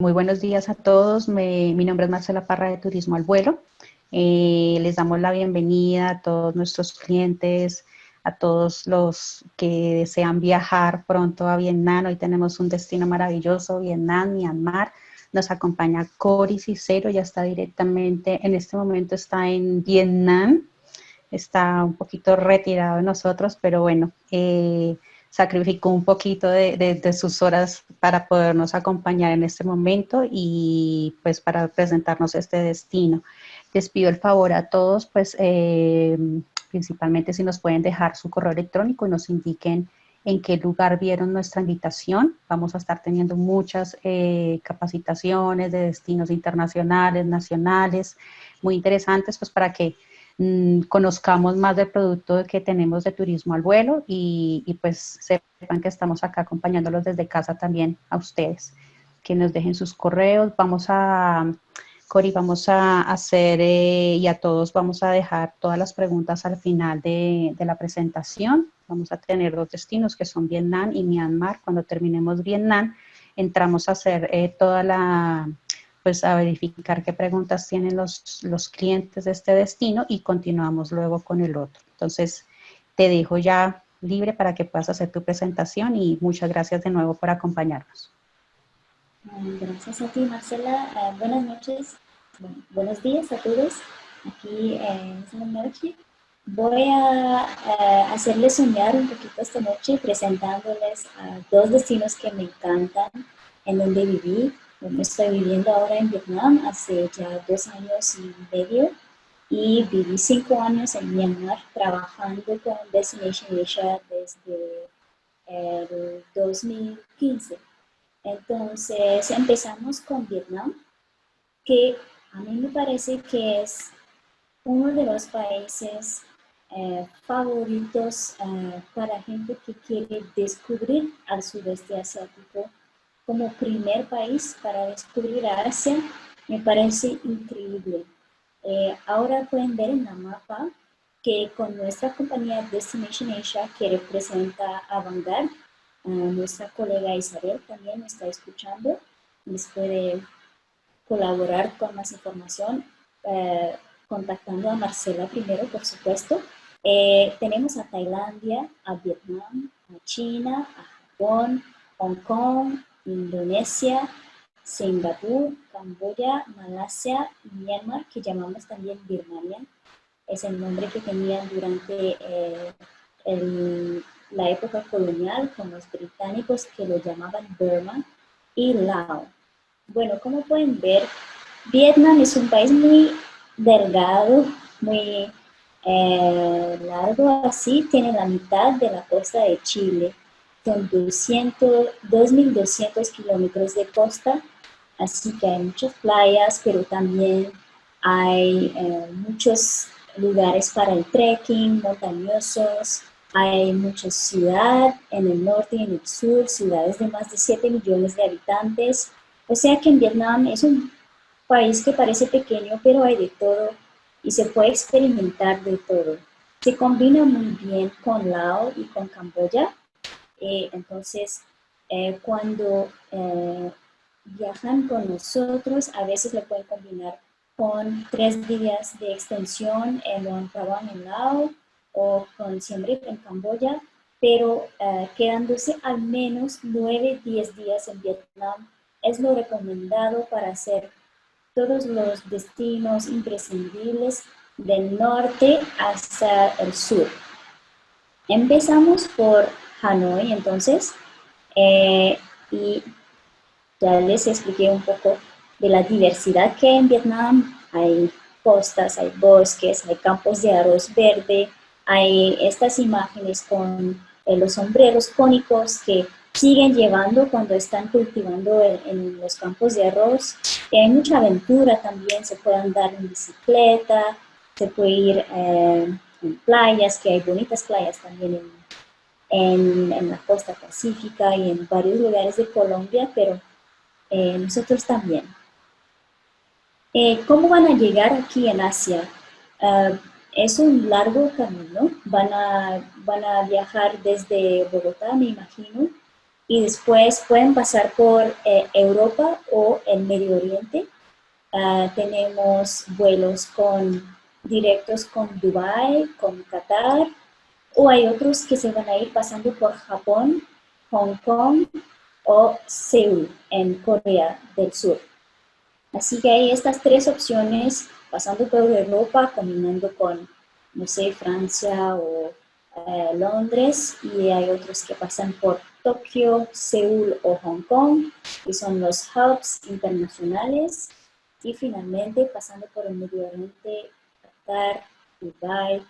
Muy buenos días a todos. Mi nombre es Marcela Parra de Turismo al Vuelo. Les damos la bienvenida a todos nuestros clientes, a todos los que desean viajar pronto a Vietnam. Hoy tenemos un destino maravilloso, Vietnam, Myanmar. Nos acompaña Cori Cicero, ya está directamente, en este momento está en Vietnam, está un poquito retirado de nosotros, pero bueno, sacrificó un poquito de sus horas para podernos acompañar en este momento y pues para presentarnos este destino. Les pido el favor a todos, pues principalmente si nos pueden dejar su correo electrónico y nos indiquen en qué lugar vieron nuestra invitación. Vamos a estar teniendo muchas capacitaciones de destinos internacionales, nacionales, muy interesantes, pues para que conozcamos más del producto que tenemos de Turismo al Vuelo y pues sepan que estamos acá acompañándolos desde casa también a ustedes. Que nos dejen sus correos. Cori, vamos a hacer y a todos vamos a dejar todas las preguntas al final de la presentación. Vamos a tener dos destinos que son Vietnam y Myanmar. Cuando terminemos Vietnam, entramos a hacer toda la pues a verificar qué preguntas tienen los clientes de este destino y continuamos luego con el otro. Entonces, te dejo ya libre para que puedas hacer tu presentación y muchas gracias de nuevo por acompañarnos. Gracias a ti, Marcela. Buenas noches, buenos días a todos. Aquí es la noche. Voy a hacerles soñar un poquito esta noche presentándoles dos destinos que me encantan, en donde viví. Donde estoy viviendo ahora en Vietnam hace ya 2 años y medio y viví 5 años en Myanmar trabajando con Destination Asia desde el 2015. Entonces empezamos con Vietnam, que a mí me parece que es uno de los países favoritos para gente que quiere descubrir al sudeste asiático como primer país para descubrir a Asia. Me parece increíble. Ahora pueden ver en la mapa que con nuestra compañía Destination Asia, que representa a Vanguard, nuestra colega Isabel también me está escuchando, les puede colaborar con más información contactando a Marcela primero, por supuesto. Tenemos a Tailandia, a Vietnam, a China, a Japón, Hong Kong, Indonesia, Singapur, Camboya, Malasia y Myanmar, que llamamos también Birmania. Es el nombre que tenían durante la época colonial con los británicos, que lo llamaban Burma, y Laos. Bueno, como pueden ver, Vietnam es un país muy delgado, muy largo, así, tiene la mitad de la costa de Chile. Son 2.200 kilómetros de costa, así que hay muchas playas, pero también hay muchos lugares para el trekking, montañosos. Hay mucha ciudad en el norte y en el sur, ciudades de más de 7 millones de habitantes. O sea que en Vietnam es un país que parece pequeño, pero hay de todo y se puede experimentar de todo. Se combina muy bien con Laos y con Camboya. Entonces, cuando viajan con nosotros, a veces lo pueden combinar con 3 días de extensión en Luang Prabang en Laos o con Siem Reap en Camboya, pero quedándose al menos 9-10 días en Vietnam es lo recomendado para hacer todos los destinos imprescindibles del norte hasta el sur. Empezamos por Hanoi, entonces, y ya les expliqué un poco de la diversidad que hay en Vietnam. Hay costas, hay bosques, hay campos de arroz verde, hay estas imágenes con los sombreros cónicos que siguen llevando cuando están cultivando en los campos de arroz. Y hay mucha aventura también, se puede andar en bicicleta, se puede ir en playas, que hay bonitas playas también en la costa pacífica y en varios lugares de Colombia, pero nosotros también. ¿Cómo van a llegar aquí en Asia? Es un largo camino, van a viajar desde Bogotá, me imagino, y después pueden pasar por Europa o el Medio Oriente. Tenemos vuelos directos con Dubái, con Qatar, o hay otros que se van a ir pasando por Japón, Hong Kong o Seúl en Corea del Sur. Así que hay estas tres opciones, pasando por Europa, combinando con, no sé, Francia o Londres, y hay otros que pasan por Tokio, Seúl o Hong Kong, que son los hubs internacionales, y finalmente pasando por el Medio Oriente, Qatar, Dubái,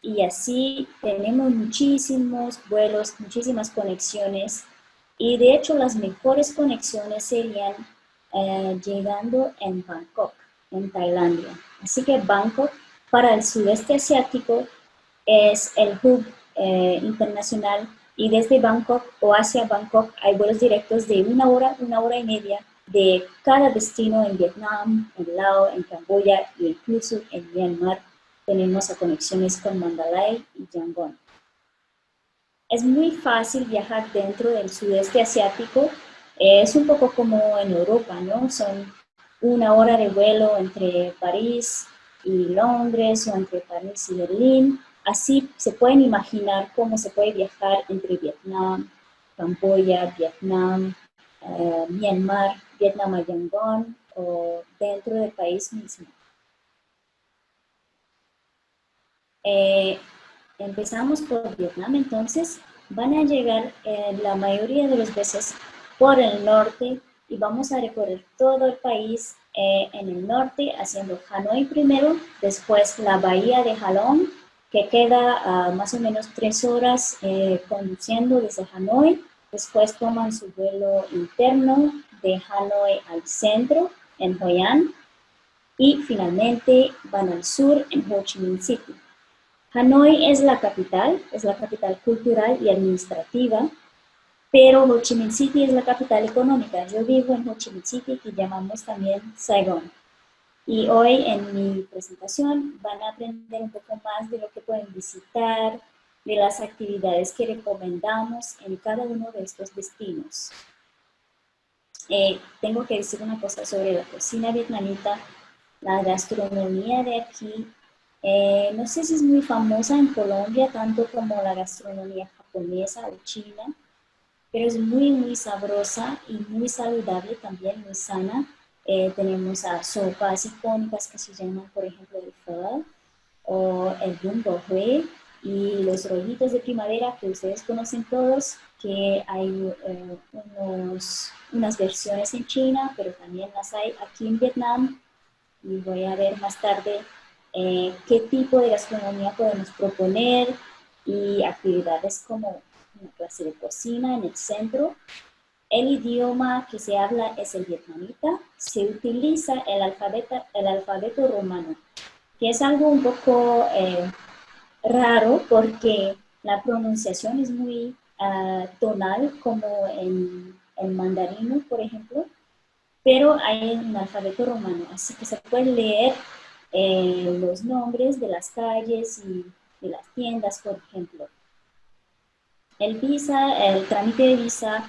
y así tenemos muchísimos vuelos, muchísimas conexiones, y de hecho las mejores conexiones serían llegando en Bangkok, en Tailandia. Así que Bangkok para el sudeste asiático es el hub internacional, y desde Bangkok o hacia Bangkok hay vuelos directos de una hora y media de cada destino en Vietnam, en Laos, en Camboya e incluso en Myanmar. Tenemos conexiones con Mandalay y Yangon. Es muy fácil viajar dentro del sudeste asiático. Es un poco como en Europa, ¿no? Son una hora de vuelo entre París y Londres o entre París y Berlín. Así se pueden imaginar cómo se puede viajar entre Vietnam, Camboya, Vietnam, Myanmar, Vietnam a Yangon o dentro del país mismo. Empezamos por Vietnam, entonces van a llegar la mayoría de las veces por el norte y vamos a recorrer todo el país en el norte, haciendo Hanoi primero, después la bahía de Ha Long, que queda a más o menos 3 horas conduciendo desde Hanoi. Después toman su vuelo interno de Hanoi al centro, en Hoi An, y finalmente van al sur, en Ho Chi Minh City. Hanoi es la capital cultural y administrativa, pero Ho Chi Minh City es la capital económica. Yo vivo en Ho Chi Minh City, que llamamos también Saigon. Y hoy en mi presentación van a aprender un poco más de lo que pueden visitar, de las actividades que recomendamos en cada uno de estos destinos. Tengo que decir una cosa sobre la cocina vietnamita. La gastronomía de aquí, no sé si es muy famosa en Colombia, tanto como la gastronomía japonesa o china, pero es muy, muy sabrosa y muy saludable también, muy sana. Tenemos sopas icónicas que se llaman, por ejemplo, el pho o el bún bò Huế, y los rollitos de primavera que ustedes conocen todos, que hay unas versiones en China, pero también las hay aquí en Vietnam, y voy a ver más tarde qué tipo de gastronomía podemos proponer y actividades como una clase de cocina en el centro. El idioma que se habla es el vietnamita. Se utiliza el alfabeto romano, que es algo un poco raro porque la pronunciación es muy tonal, como en mandarino, por ejemplo, pero hay un alfabeto romano, así que se pueden leer los nombres de las calles y de las tiendas, por ejemplo. El trámite de visa,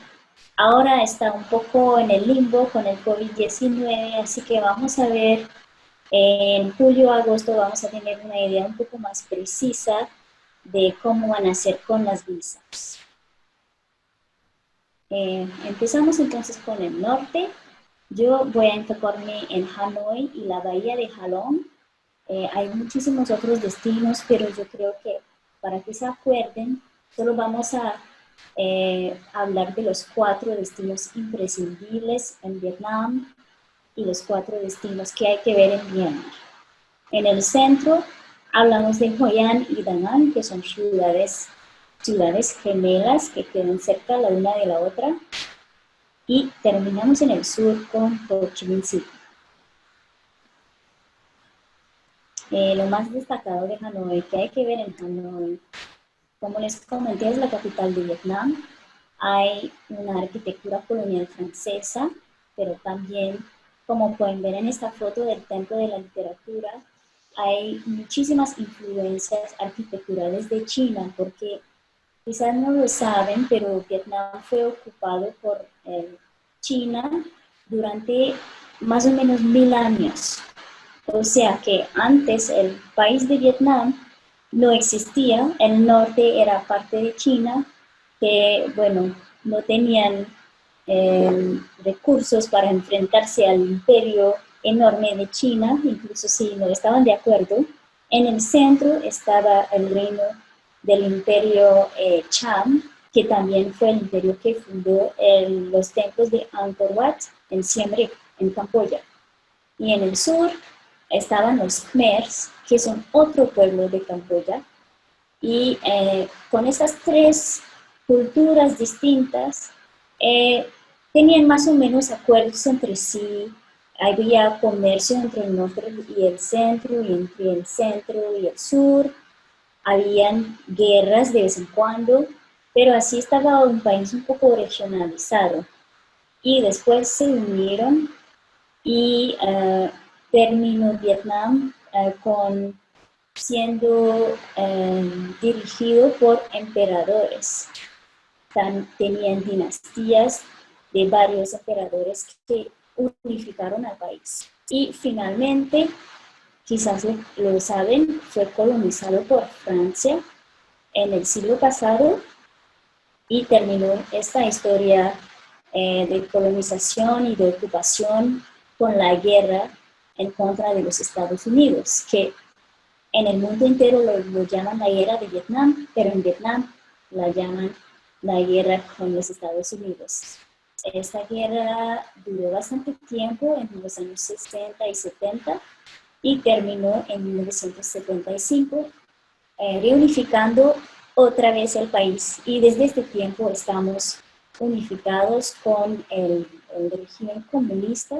ahora está un poco en el limbo con el COVID-19, así que vamos a ver, en julio o agosto vamos a tener una idea un poco más precisa de cómo van a ser con las visas. Empezamos entonces con el norte. Yo voy a enfocarme en Hanoi y la bahía de Ha Long. Hay muchísimos otros destinos, pero yo creo que para que se acuerden, solo vamos a hablar de los 4 destinos imprescindibles en Vietnam y los 4 destinos que hay que ver en Myanmar. En el centro hablamos de Hoi An y Da Nang, que son ciudades gemelas que quedan cerca la una de la otra. Y terminamos en el sur con Ho Chi Minh City. Lo más destacado de Hanoi, que hay que ver en Hanoi, como les comenté, es la capital de Vietnam. Hay una arquitectura colonial francesa, pero también, como pueden ver en esta foto del Templo de la Literatura, hay muchísimas influencias arquitecturales de China, porque quizás no lo saben, pero Vietnam fue ocupado por China durante más o menos 1000 años. O sea que antes el país de Vietnam no existía, el norte era parte de China, que bueno, no tenían recursos para enfrentarse al imperio enorme de China, incluso si no estaban de acuerdo. En el centro estaba el reino del imperio Cham, que también fue el imperio que fundó los templos de Angkor Wat en Siem Reap, en Camboya. Y en el sur estaban los Khmers, que son otro pueblo de Camboya. Y con esas tres culturas distintas, tenían más o menos acuerdos entre sí. Había comercio entre el norte y el centro, y entre el centro y el sur. Habían guerras de vez en cuando, pero así estaba un país un poco regionalizado. Y después se unieron y terminó Vietnam siendo dirigido por emperadores. Tenían dinastías de varios emperadores que unificaron al país. Y finalmente, quizás lo saben, fue colonizado por Francia en el siglo pasado y terminó esta historia de colonización y de ocupación con la guerra en contra de los Estados Unidos, que en el mundo entero lo llaman la guerra de Vietnam, pero en Vietnam la llaman la guerra con los Estados Unidos. Esta guerra duró bastante tiempo, en los años 60 y 70, y terminó en 1975, reunificando otra vez el país. Y desde este tiempo estamos unificados con el régimen comunista,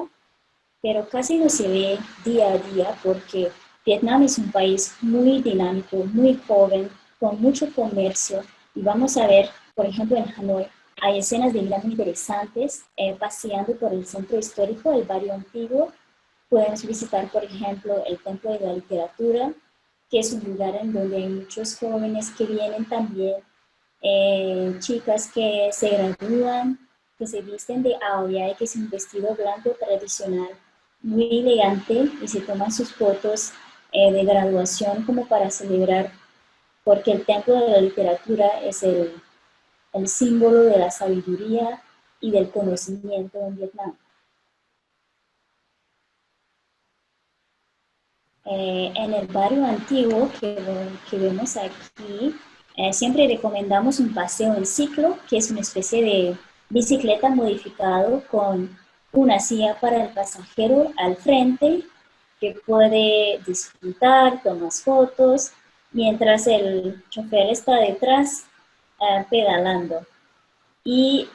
pero casi no se ve día a día porque Vietnam es un país muy dinámico, muy joven, con mucho comercio. Y vamos a ver, por ejemplo, en Hanoi, hay escenas de vida muy interesantes, paseando por el centro histórico, el barrio antiguo. Podemos visitar, por ejemplo, el Templo de la Literatura, que es un lugar en donde hay muchos jóvenes que vienen también, chicas que se gradúan, que se visten de aoyai, que es un vestido blanco tradicional muy elegante, y se toman sus fotos de graduación como para celebrar, porque el Templo de la Literatura es el símbolo de la sabiduría y del conocimiento en Vietnam. En el barrio antiguo que vemos aquí, siempre recomendamos un paseo en ciclo, que es una especie de bicicleta modificado con una silla para el pasajero al frente, que puede disfrutar, tomar fotos, mientras el chofer está detrás pedalando. Y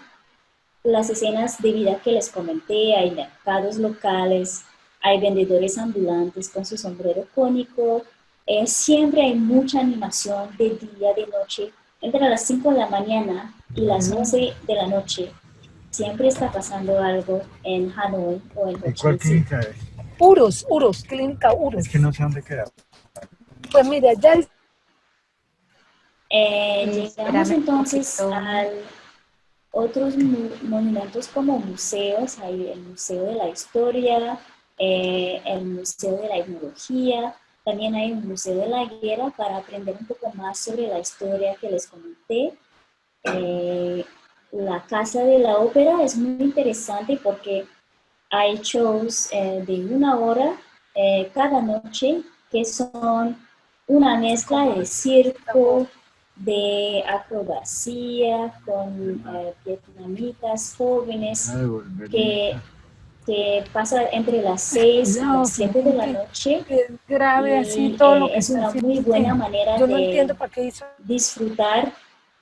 las escenas de vida que les comenté, hay mercados locales, hay vendedores ambulantes con su sombrero cónico, siempre hay mucha animación de día, de noche, entre las 5 de la mañana y las 11 de la noche. Siempre está pasando algo en Hanoi o en Ho Chi Minh. ¿Cuál clínica es? Urus, clínica Urus. Es que no sé dónde queda. Pues mira, ya llegamos entonces a otros monumentos como museos. Hay el Museo de la Historia, el Museo de la Etnología, también hay un Museo de la Guerra para aprender un poco más sobre la historia que les comenté. La Casa de la Ópera es muy interesante porque hay shows de 1 hora cada noche que son una mezcla de circo, de acrobacia, con vietnamitas jóvenes que pasa entre las 6 y las 7 de la noche. grave así todo lo que es una muy buena manera yo no de entiendo para qué hizo. disfrutar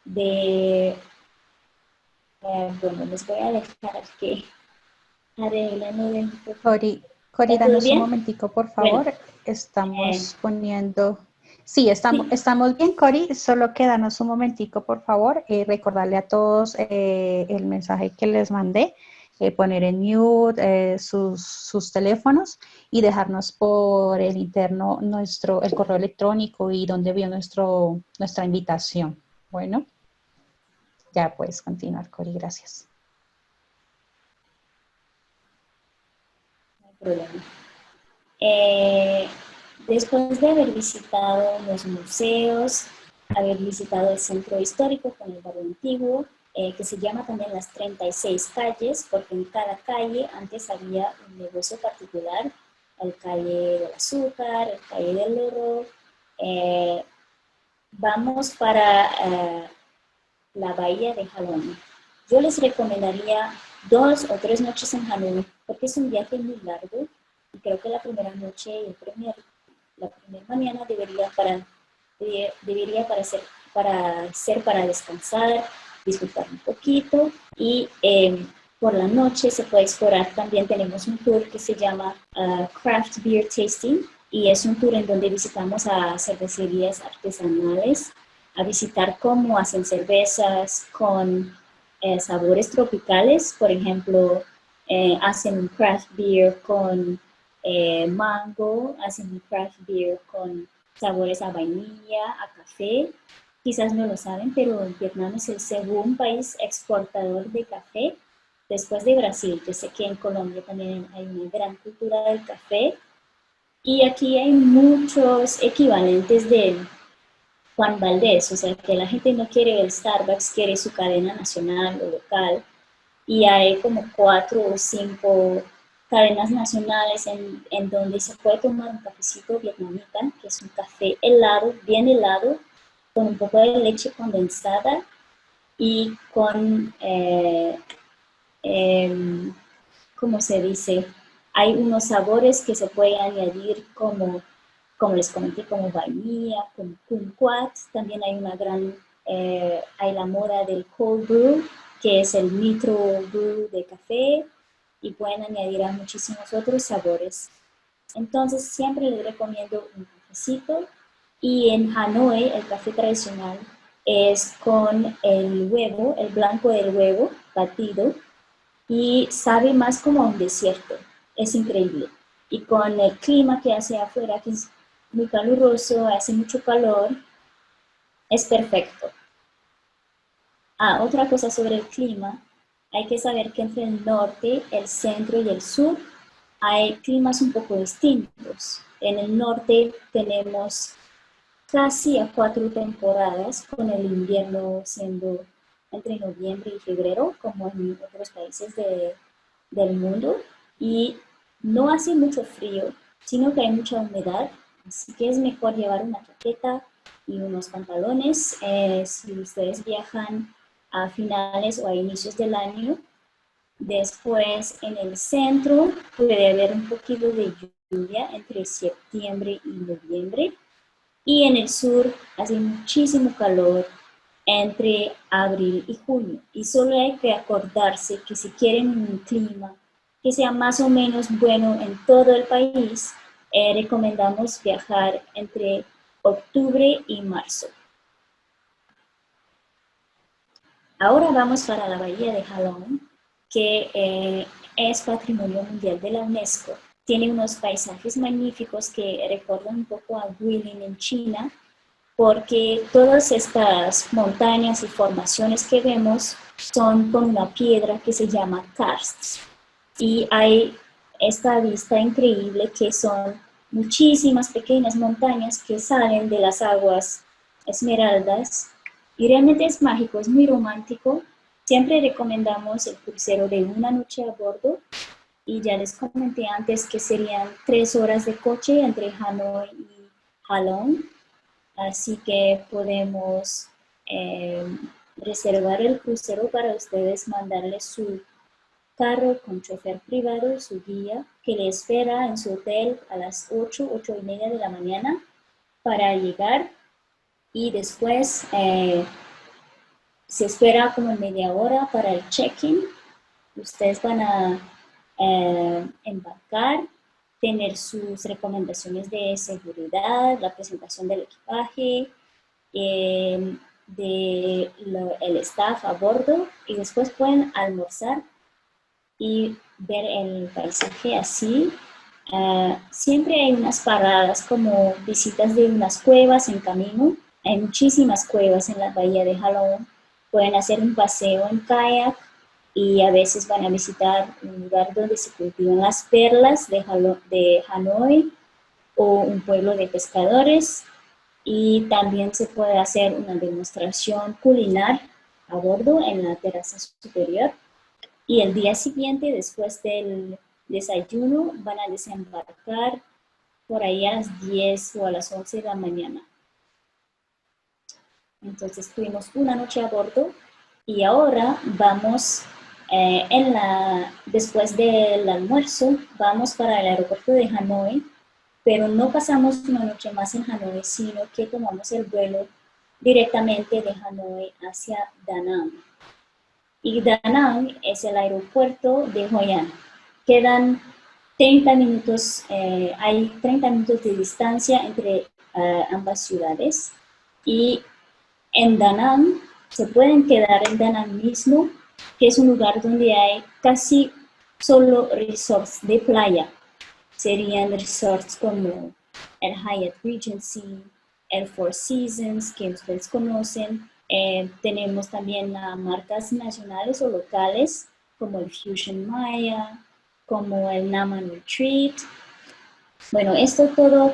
de... bueno, les voy a dejar que arreglen Cori, danos un momentico, por favor. Bueno, estamos poniendo... Sí, estamos bien, Cori, solo quédanos un momentico, por favor. Recordarle a todos el mensaje que les mandé, poner en mute sus teléfonos y dejarnos por el interno el correo electrónico y donde vio nuestra invitación. Bueno. Ya puedes continuar, Cori, gracias. No hay problema. Después de haber visitado los museos, haber visitado el centro histórico con el barrio antiguo, que se llama también las 36 calles, porque en cada calle antes había un negocio particular, el calle del azúcar, el calle del oro. Vamos para la bahía de Halong. Yo les recomendaría 2 o 3 noches en Hanoi, porque es un viaje muy largo y creo que la primera noche y la primera mañana debería para descansar, disfrutar un poquito y por la noche se puede explorar. También tenemos un tour que se llama Craft Beer Tasting y es un tour en donde visitamos a cervecerías artesanales, a visitar cómo hacen cervezas con sabores tropicales. Por ejemplo, hacen un craft beer con mango, hacen un craft beer con sabores a vainilla, a café. Quizás no lo saben, pero Vietnam es el segundo país exportador de café después de Brasil. Yo sé que en Colombia también hay una gran cultura del café y aquí hay muchos equivalentes de Juan Valdez, o sea que la gente no quiere el Starbucks, quiere su cadena nacional o local, y hay como 4 o 5 cadenas nacionales en donde se puede tomar un cafecito vietnamita, que es un café helado, bien helado, con un poco de leche condensada y con, ¿cómo se dice? Hay unos sabores que se pueden añadir como les comenté, como vainilla, como kumquat. También hay hay la moda del cold brew, que es el nitro brew de café, y pueden añadir a muchísimos otros sabores. Entonces siempre les recomiendo un cafecito, y en Hanoi el café tradicional es con el huevo, el blanco del huevo batido, y sabe más como a un desierto. Es increíble. Y con el clima que hace afuera, que es muy caluroso, hace mucho calor, es perfecto. Otra cosa sobre el clima, hay que saber que entre el norte, el centro y el sur hay climas un poco distintos. En el norte tenemos casi a 4 temporadas, con el invierno siendo entre noviembre y febrero, como en otros países del mundo, y no hace mucho frío, sino que hay mucha humedad, así que es mejor llevar una chaqueta y unos pantalones si ustedes viajan a finales o a inicios del año. Después, en el centro puede haber un poquito de lluvia entre septiembre y noviembre, y en el sur hace muchísimo calor entre abril y junio. Y solo hay que acordarse que si quieren un clima que sea más o menos bueno en todo el país, recomendamos viajar entre octubre y marzo. Ahora vamos para la bahía de Halong, que es Patrimonio Mundial de la UNESCO. Tiene unos paisajes magníficos que recuerdan un poco a Guilin en China, porque todas estas montañas y formaciones que vemos son con una piedra que se llama karst. Y hay esta vista increíble que son muchísimas pequeñas montañas que salen de las aguas esmeraldas, y realmente es mágico, es muy romántico. Siempre recomendamos el crucero de una noche a bordo, y ya les comenté antes que serían 3 horas de coche entre Hanoi y Halong. Así que podemos reservar el crucero para ustedes, mandarles su carro con chofer privado, su guía, que le espera en su hotel a las 8:30 de la mañana para llegar, y después se espera como media hora para el check-in. Ustedes van a embarcar, tener sus recomendaciones de seguridad, la presentación del equipaje, el staff a bordo, y después pueden almorzar y ver el paisaje así. Siempre hay unas paradas como visitas de unas cuevas en camino. Hay muchísimas cuevas en la bahía de Halong, pueden hacer un paseo en kayak y a veces van a visitar un lugar donde se cultivan las perlas de Hanoi o un pueblo de pescadores. Y también se puede hacer una demostración culinaria a bordo en la terraza superior. Y el día siguiente, después del desayuno, van a desembarcar por ahí a las 10 o a las 11 de la mañana. Entonces tuvimos una noche a bordo y ahora vamos, después del almuerzo, vamos para el aeropuerto de Hanoi, pero no pasamos una noche más en Hanoi, sino que tomamos el vuelo directamente de Hanoi hacia Da Nang. Y Da Nang es el aeropuerto de Hoi An. Quedan 30 minutos, hay 30 minutos de distancia entre ambas ciudades. Y en Da Nang se pueden quedar en Da Nang mismo, que es un lugar donde hay casi solo resorts de playa. Serían resorts como el Hyatt Regency, el Four Seasons, que ustedes conocen. Tenemos también marcas nacionales o locales, como el Fusion Maya, como el Naman Retreat. Bueno, esto todo,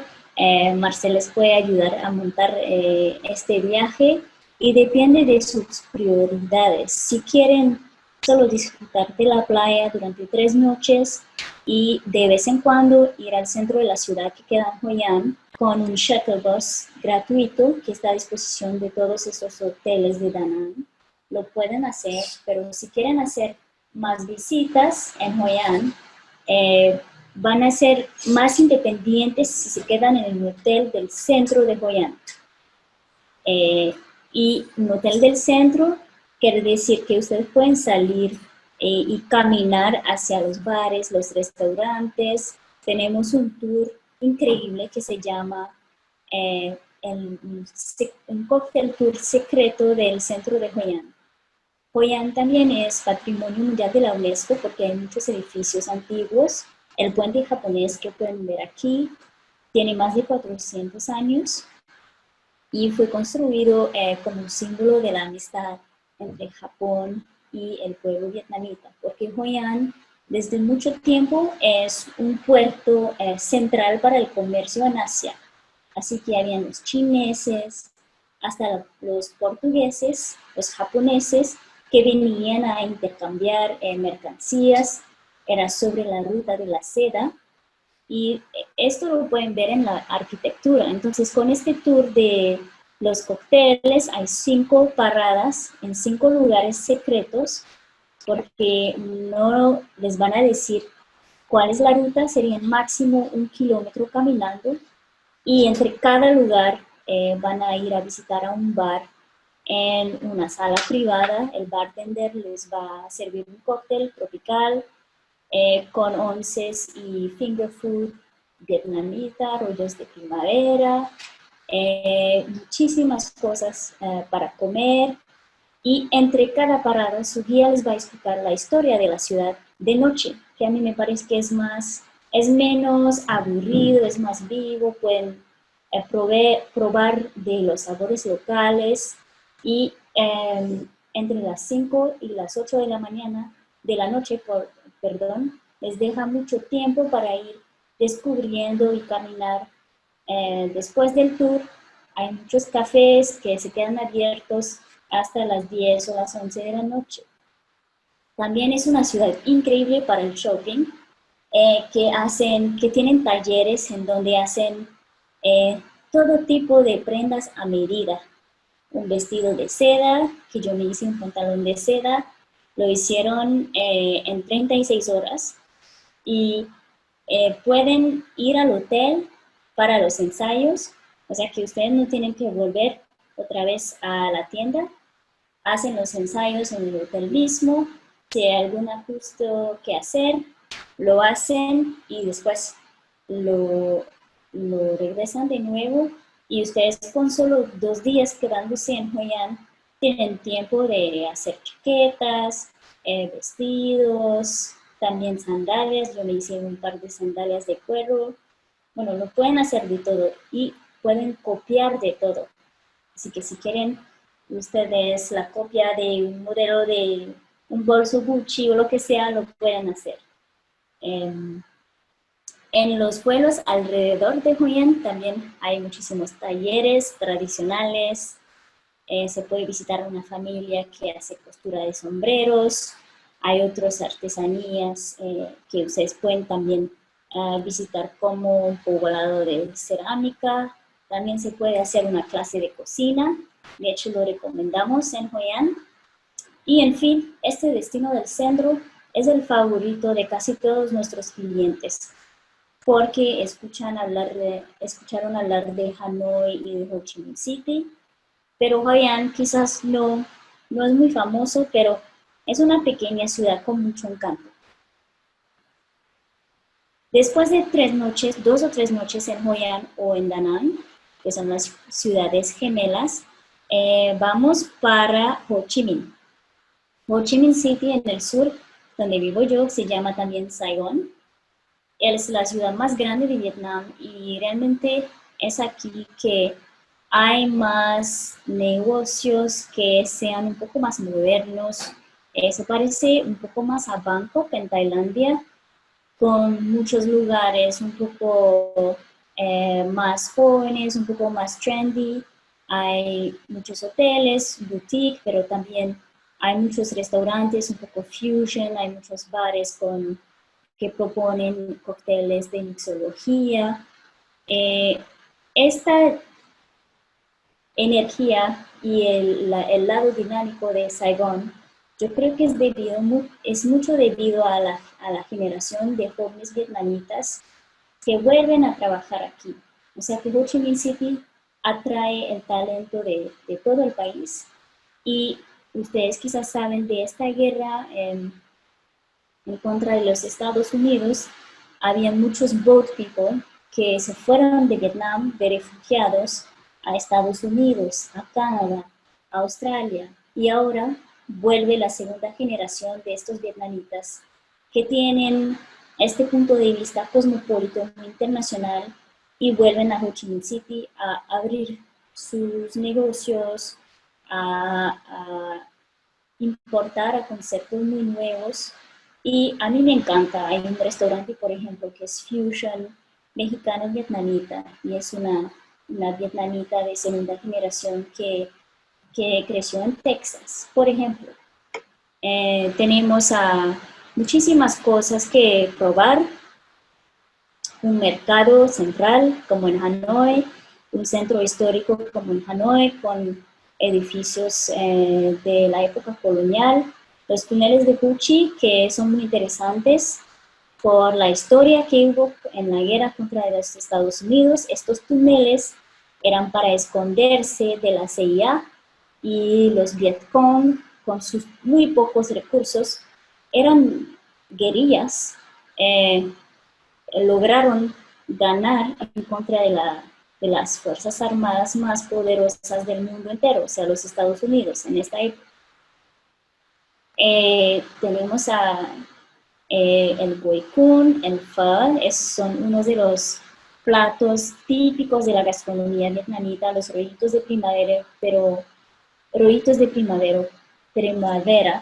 Marcel les puede ayudar a montar este viaje y depende de sus prioridades. Si quieren solo disfrutar de la playa durante 3 noches y de vez en cuando ir al centro de la ciudad que queda en Hoi An con un shuttle bus gratuito que está a disposición de todos estos hoteles de Da Nang, lo pueden hacer, pero si quieren hacer más visitas en Hoi An, van a ser más independientes si se quedan en el hotel del centro de Hoi An. Y un hotel del centro quiere decir que ustedes pueden salir y caminar hacia los bares, los restaurantes. Tenemos un tour increíble que se llama un cóctel tour secreto del centro de Hoi An. Hoi An también es Patrimonio Mundial de la UNESCO porque hay muchos edificios antiguos. El puente japonés que pueden ver aquí tiene más de 400 años y fue construido como un símbolo de la amistad entre Japón y el pueblo vietnamita, porque Hoi An desde mucho tiempo es un puerto central para el comercio en Asia. Así que habían los chineses, hasta los portugueses, los japoneses, que venían a intercambiar mercancías. Era sobre la ruta de la seda. Y esto lo pueden ver en la arquitectura. Entonces, con este tour de los cócteles, hay 5 paradas en 5 lugares secretos, porque no les van a decir cuál es la ruta, sería máximo 1 kilómetro caminando, y entre cada lugar van a ir a visitar a un bar en una sala privada. El bartender les va a servir un cóctel tropical, con onces y finger food vietnamita, rollos de primavera, muchísimas cosas para comer. Y entre cada parada su guía les va a explicar la historia de la ciudad de noche, que a mí me parece que es menos aburrido, es más vivo, pueden probar de los sabores locales. Y entre las 5 y las 8 de la mañana, de la noche, les deja mucho tiempo para ir descubriendo y caminar. Después del tour hay muchos cafés que se quedan abiertos hasta las 10 o las 11 de la noche. También es una ciudad increíble para el shopping, que tienen talleres en donde hacen todo tipo de prendas a medida. Un vestido de seda, que yo me hice un pantalón de seda, lo hicieron en 36 horas. Y pueden ir al hotel para los ensayos, o sea que ustedes no tienen que volver otra vez a la tienda, hacen los ensayos en el hotel mismo. Si hay algún ajuste que hacer, lo hacen y después lo regresan de nuevo, y ustedes con solo 2 días quedándose en Hoi An tienen tiempo de hacer chaquetas, vestidos, también sandalias. Yo me hice un par de sandalias de cuero. Bueno, lo pueden hacer de todo y pueden copiar de todo. Así que si quieren ustedes la copia de un modelo de un bolso Gucci o lo que sea, lo pueden hacer. En los pueblos alrededor de Hoi An también hay muchísimos talleres tradicionales. Se puede visitar una familia que hace costura de sombreros. Hay otras artesanías que ustedes pueden también visitar, como un poblado de cerámica. También se puede hacer una clase de cocina. De hecho, lo recomendamos en Hoi An. Y en fin, este destino del centro es el favorito de casi todos nuestros clientes, porque escucharon hablar de Hanoi y de Ho Chi Minh City, pero Hoi An quizás no es muy famoso, pero es una pequeña ciudad con mucho encanto. Después de 2 o 3 noches en Hoi An o en Da Nang, que son las ciudades gemelas, vamos para Ho Chi Minh. Ho Chi Minh City en el sur, donde vivo yo, se llama también Saigon. Es la ciudad más grande de Vietnam y realmente es aquí que hay más negocios que sean un poco más modernos. Se parece un poco más a Bangkok en Tailandia, con muchos lugares un poco más jóvenes, un poco más trendy. Hay muchos hoteles, boutique, pero también hay muchos restaurantes un poco fusion, hay muchos bares que proponen cócteles de mixología. Esta energía y el lado dinámico de Saigón, yo creo que es mucho debido a la generación de jóvenes vietnamitas que vuelven a trabajar aquí. O sea que Ho Chi Minh City atrae el talento de todo el país. Y ustedes quizás saben de esta guerra en contra de los Estados Unidos. Había muchos boat people que se fueron de Vietnam de refugiados a Estados Unidos, a Canadá, a Australia, y ahora vuelve la segunda generación de estos vietnamitas que tienen este punto de vista cosmopolita, muy internacional, y vuelven a Ho Chi Minh City a abrir sus negocios, a importar a conceptos muy nuevos. Y a mí me encanta. Hay un restaurante, por ejemplo, que es Fusion mexicano-vietnamita, y es una vietnamita de segunda generación que creció en Texas, por ejemplo. Tenemos muchísimas cosas que probar. Un mercado central como en Hanoi, un centro histórico como en Hanoi con edificios de la época colonial, los túneles de Gucci, que son muy interesantes por la historia que hubo en la guerra contra los Estados Unidos. Estos túneles eran para esconderse de la CIA, y los Vietcong, con sus muy pocos recursos, eran guerrillas, lograron ganar en contra de las fuerzas armadas más poderosas del mundo entero, o sea, los Estados Unidos en esta época. Tenemos el Boi Kun, el Pho, son unos de los platos típicos de la gastronomía vietnamita, los rollitos de primavera,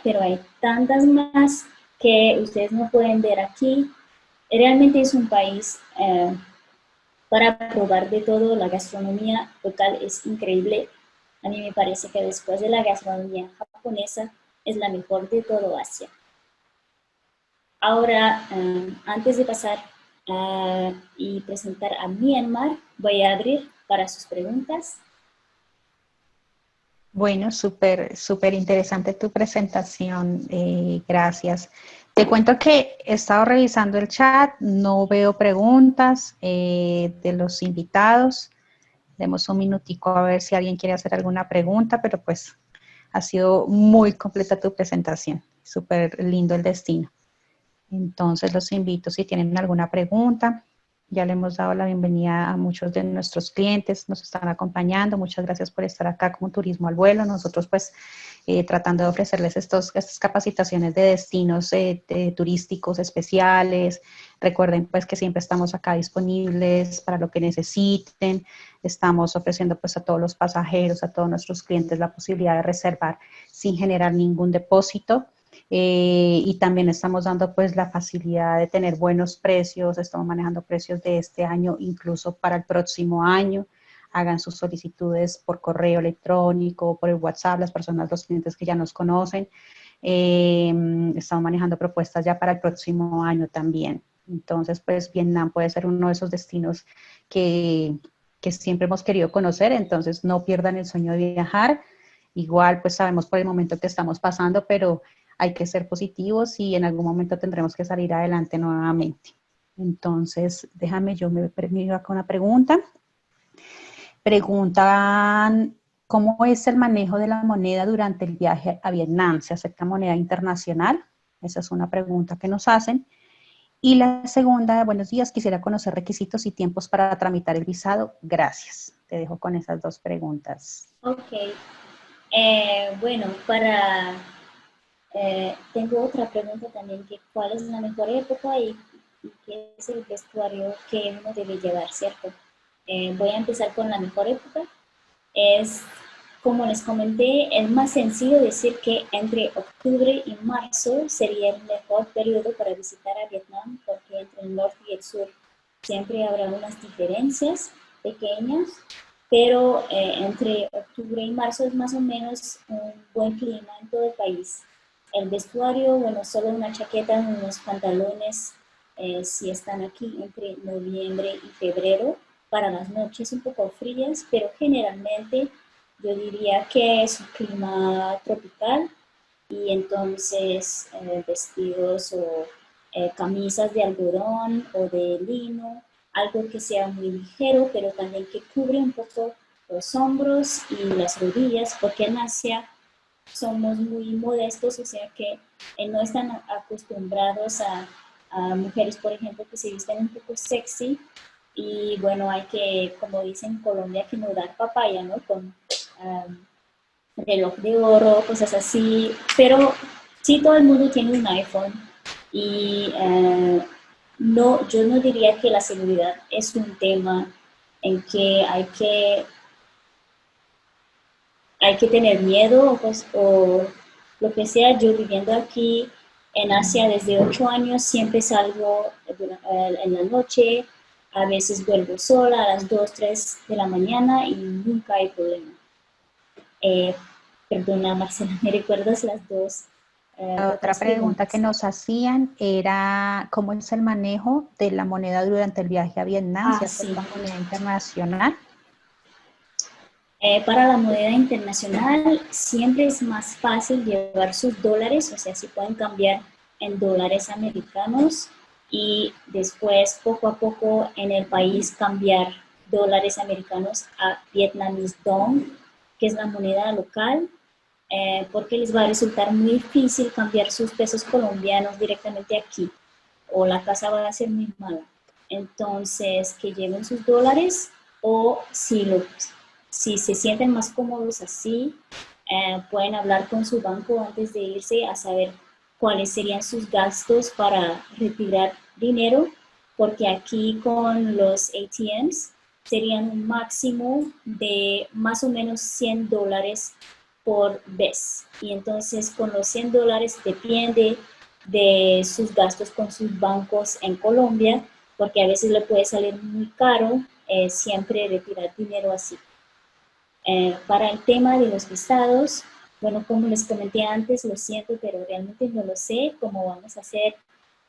pero hay tantas más que ustedes no pueden ver aquí. Realmente es un país para probar de todo. La gastronomía local es increíble. A mí me parece que después de la gastronomía japonesa es la mejor de todo Asia. Ahora, antes de pasar y presentar a Myanmar, voy a abrir para sus preguntas. Bueno, súper interesante tu presentación, gracias. Te cuento que he estado revisando el chat, no veo preguntas de los invitados. Demos un minutico a ver si alguien quiere hacer alguna pregunta, pero pues ha sido muy completa tu presentación, súper lindo el destino. Entonces los invito si tienen alguna pregunta. Ya le hemos dado la bienvenida a muchos de nuestros clientes, nos están acompañando. Muchas gracias por estar acá con Turismo al Vuelo. Nosotros pues tratando de ofrecerles estas capacitaciones de destinos turísticos especiales. Recuerden pues que siempre estamos acá disponibles para lo que necesiten. Estamos ofreciendo pues a todos los pasajeros, a todos nuestros clientes la posibilidad de reservar sin generar ningún depósito. Y también estamos dando pues la facilidad de tener buenos precios, estamos manejando precios de este año incluso para el próximo año. Hagan sus solicitudes por correo electrónico, por el WhatsApp, las personas, los clientes que ya nos conocen. Estamos manejando propuestas ya para el próximo año también. Entonces, pues Vietnam puede ser uno de esos destinos que siempre hemos querido conocer, entonces no pierdan el sueño de viajar. Igual, pues sabemos por el momento que estamos pasando, pero hay que ser positivos y en algún momento tendremos que salir adelante nuevamente. Entonces, déjame, yo me permito acá una pregunta. Preguntan, ¿cómo es el manejo de la moneda durante el viaje a Vietnam? ¿Se acepta moneda internacional? Esa es una pregunta que nos hacen. Y la segunda, buenos días, quisiera conocer requisitos y tiempos para tramitar el visado. Gracias. Te dejo con esas dos preguntas. Ok. Bueno, tengo otra pregunta también, que cuál es la mejor época y qué es el vestuario que uno debe llevar, ¿cierto? Voy a empezar con la mejor época. Es, como les comenté, es más sencillo decir que entre octubre y marzo sería el mejor periodo para visitar a Vietnam, porque entre el norte y el sur siempre habrá unas diferencias pequeñas, pero entre octubre y marzo es más o menos un buen clima en todo el país. El vestuario, bueno, solo una chaqueta, unos pantalones, si están aquí entre noviembre y febrero, para las noches un poco frías, pero generalmente yo diría que es un clima tropical y entonces vestidos o camisas de algodón o de lino, algo que sea muy ligero, pero también que cubre un poco los hombros y las rodillas, porque en Asia somos muy modestos, o sea que no están acostumbrados a mujeres, por ejemplo, que se visten un poco sexy y bueno, hay que, como dicen en Colombia, que no dar papaya, ¿no? Con reloj de oro, cosas así, pero sí todo el mundo tiene un iPhone y no, yo no diría que la seguridad es un tema en que hay que tener miedo o lo que sea. Yo viviendo aquí en Asia desde 8 años, siempre salgo en la noche, a veces vuelvo sola a las 2 3 de la mañana y nunca hay problema. Eh, Perdona, Marcela, ¿me recuerdas las dos La otra otras pregunta que preguntas? nos hacían era, ¿cómo es el manejo de la moneda durante el viaje a Vietnam? Ah, ¿Se sí. acepta moneda internacional? Para la moneda internacional siempre es más fácil llevar sus dólares, o sea, si pueden cambiar en dólares americanos y después poco a poco en el país cambiar dólares americanos a Vietnamese dong, que es la moneda local, porque les va a resultar muy difícil cambiar sus pesos colombianos directamente aquí o la tasa va a ser muy mala. Entonces, que lleven sus dólares o si se sienten más cómodos así, pueden hablar con su banco antes de irse a saber cuáles serían sus gastos para retirar dinero, porque aquí con los ATMs serían un máximo de más o menos $100 por vez. Y entonces con los $100 depende de sus gastos con sus bancos en Colombia, porque a veces le puede salir muy caro siempre retirar dinero así. Para el tema de los visados, bueno, como les comenté antes, lo siento, pero realmente no lo sé cómo vamos a hacer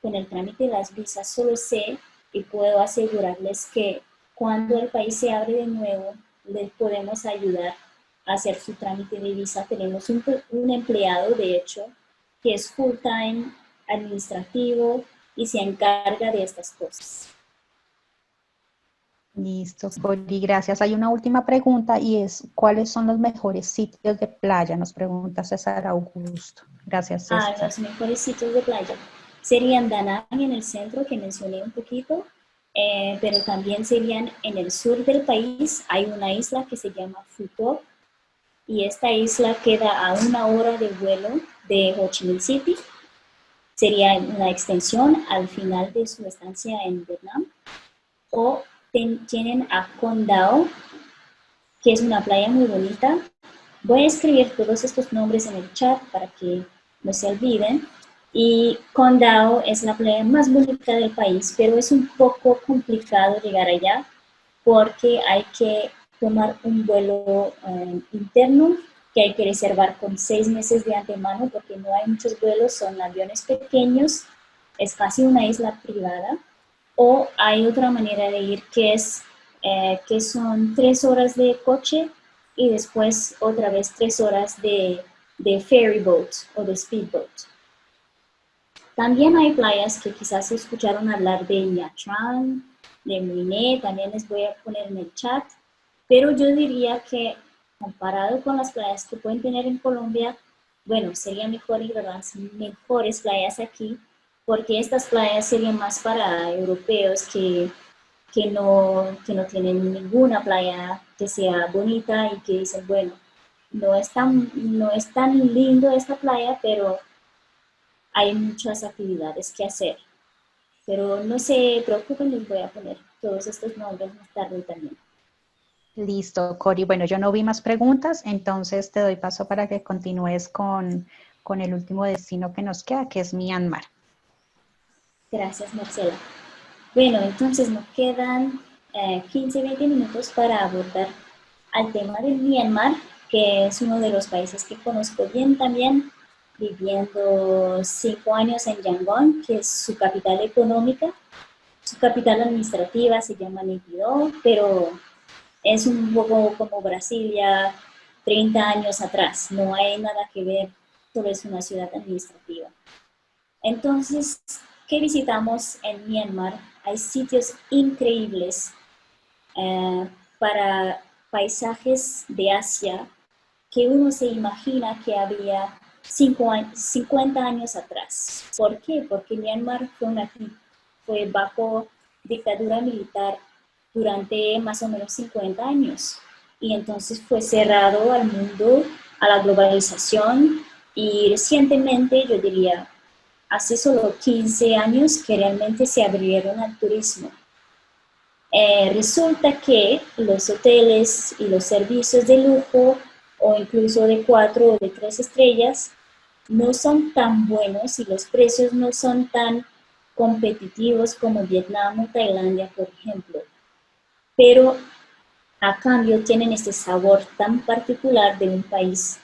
con el trámite de las visas, solo sé y puedo asegurarles que cuando el país se abre de nuevo, les podemos ayudar a hacer su trámite de visa. Tenemos un empleado, de hecho, que es full time administrativo y se encarga de estas cosas. Listo, Cori, gracias. Hay una última pregunta y es, ¿cuáles son los mejores sitios de playa? Nos pregunta César Augusto. Gracias, César. Los mejores sitios de playa serían Da Nang en el centro, que mencioné un poquito, pero también serían en el sur del país. Hay una isla que se llama Phu y esta isla queda a 1 hora de vuelo de Ho Chi Minh City. Sería una extensión al final de su estancia en Vietnam. O tienen a Con Dao, que es una playa muy bonita. Voy a escribir todos estos nombres en el chat para que no se olviden. Y Con Dao es la playa más bonita del país, pero es un poco complicado llegar allá porque hay que tomar un vuelo interno que hay que reservar con 6 meses de antemano porque no hay muchos vuelos, son aviones pequeños, es casi una isla privada. O hay otra manera de ir que son 3 horas de coche y después otra vez 3 horas de ferry boat o de speedboat. También hay playas que quizás escucharon hablar de Nha Trang, de Muiné, también les voy a poner en el chat, pero yo diría que comparado con las playas que pueden tener en Colombia, bueno, sería mejor ir a las mejores playas aquí, porque estas playas serían más para europeos que no tienen ninguna playa que sea bonita y que dicen, bueno, no es tan lindo esta playa, pero hay muchas actividades que hacer. Pero no se preocupen, les voy a poner todos estos nombres más tarde también. Listo, Cori. Bueno, yo no vi más preguntas, entonces te doy paso para que continúes con el último destino que nos queda, que es Myanmar. Gracias, Marcela. Bueno, entonces nos quedan 15-20 minutos para abordar al tema de Myanmar, que es uno de los países que conozco bien también, viviendo 5 años en Yangon, que es su capital económica. Su capital administrativa se llama Naypyidaw, pero es un poco como Brasil ya 30 años atrás, no hay nada que ver, solo es una ciudad administrativa. Entonces, ¿qué visitamos en Myanmar? Hay sitios increíbles para paisajes de Asia que uno se imagina que había 50 años atrás. ¿Por qué? Porque Myanmar fue bajo dictadura militar durante más o menos 50 años y entonces fue cerrado al mundo, a la globalización y recientemente, yo diría, hace solo 15 años que realmente se abrieron al turismo. Resulta que los hoteles y los servicios de lujo o incluso de 4 o de 3 estrellas no son tan buenos y los precios no son tan competitivos como Vietnam o Tailandia, por ejemplo. Pero a cambio tienen este sabor tan particular de un país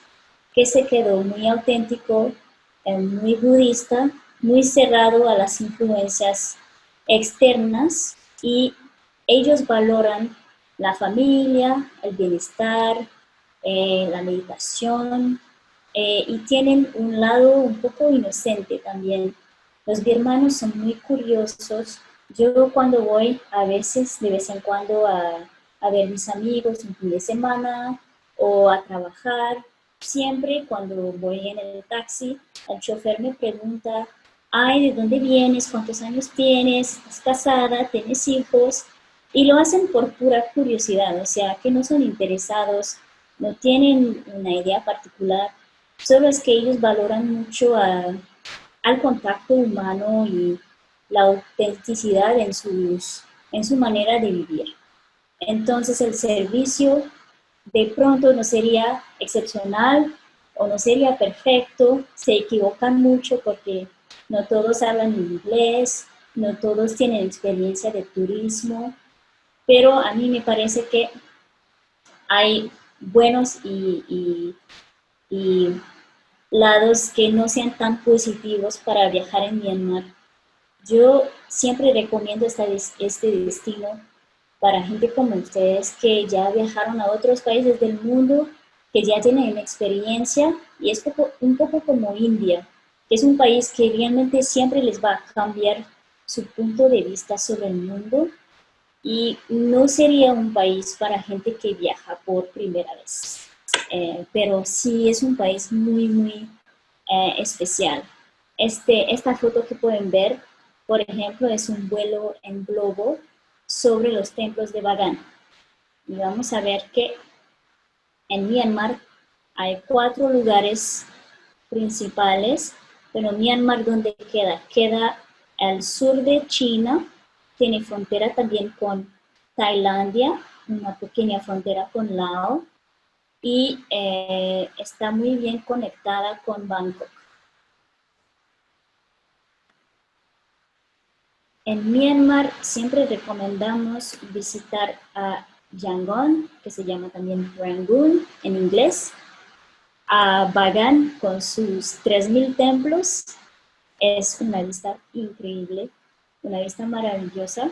que se quedó muy auténtico, muy budista, muy cerrado a las influencias externas y ellos valoran la familia, el bienestar, la meditación y tienen un lado un poco inocente también. Los birmanos son muy curiosos. Yo cuando voy a veces, de vez en cuando, a ver mis amigos un fin de semana o a trabajar, siempre cuando voy en el taxi, el chofer me pregunta, ay, ¿de dónde vienes? ¿Cuántos años tienes? ¿Estás casada? ¿Tienes hijos? Y lo hacen por pura curiosidad, o sea, que no son interesados, no tienen una idea particular, solo es que ellos valoran mucho al contacto humano y la autenticidad en su manera de vivir. Entonces el servicio de pronto no sería excepcional o no sería perfecto, se equivocan mucho porque no todos hablan inglés, no todos tienen experiencia de turismo, pero a mí me parece que hay buenos y lados que no sean tan positivos para viajar en Myanmar. Yo siempre recomiendo este destino para gente como ustedes que ya viajaron a otros países del mundo, que ya tienen experiencia y es un poco como India, que es un país que realmente siempre les va a cambiar su punto de vista sobre el mundo y no sería un país para gente que viaja por primera vez, pero sí es un país muy, muy especial. Esta foto que pueden ver, por ejemplo, es un vuelo en globo sobre los templos de Bagan. Y vamos a ver que en Myanmar hay 4 lugares principales, pero Myanmar, ¿dónde queda? Queda al sur de China, tiene frontera también con Tailandia, una pequeña frontera con Laos, y está muy bien conectada con Bangkok. En Myanmar siempre recomendamos visitar a Yangon, que se llama también Rangoon en inglés, a Bagan con sus 3000 templos. Es una vista increíble, una vista maravillosa.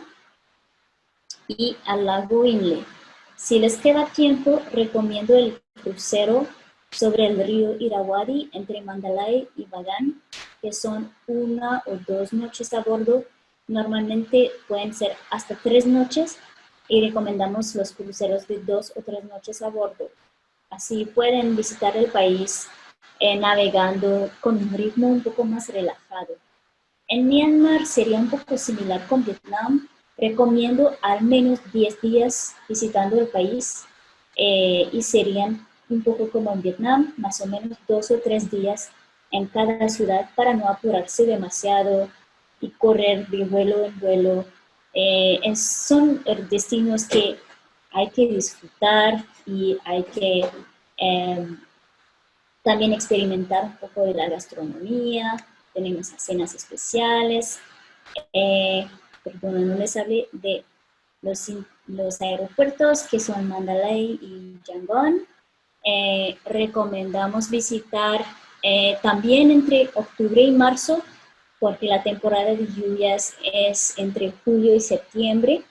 Y al lago Inle. Si les queda tiempo, recomiendo el crucero sobre el río Irrawaddy entre Mandalay y Bagan, que son 1 o 2 noches a bordo. Normalmente pueden ser hasta 3 noches y recomendamos los cruceros de 2 o 3 noches a bordo. Así pueden visitar el país navegando con un ritmo un poco más relajado. En Myanmar sería un poco similar con Vietnam. Recomiendo al menos 10 días visitando el país y serían un poco como en Vietnam, más o menos 2 o 3 días en cada ciudad para no apurarse demasiado y correr de vuelo en vuelo. Son destinos que hay que disfrutar y hay que también experimentar un poco de la gastronomía. Tenemos cenas especiales. Perdón, no les hablé de los aeropuertos que son Mandalay y Yangon. Recomendamos visitar también entre octubre y marzo, porque la temporada de lluvias es entre julio y septiembre.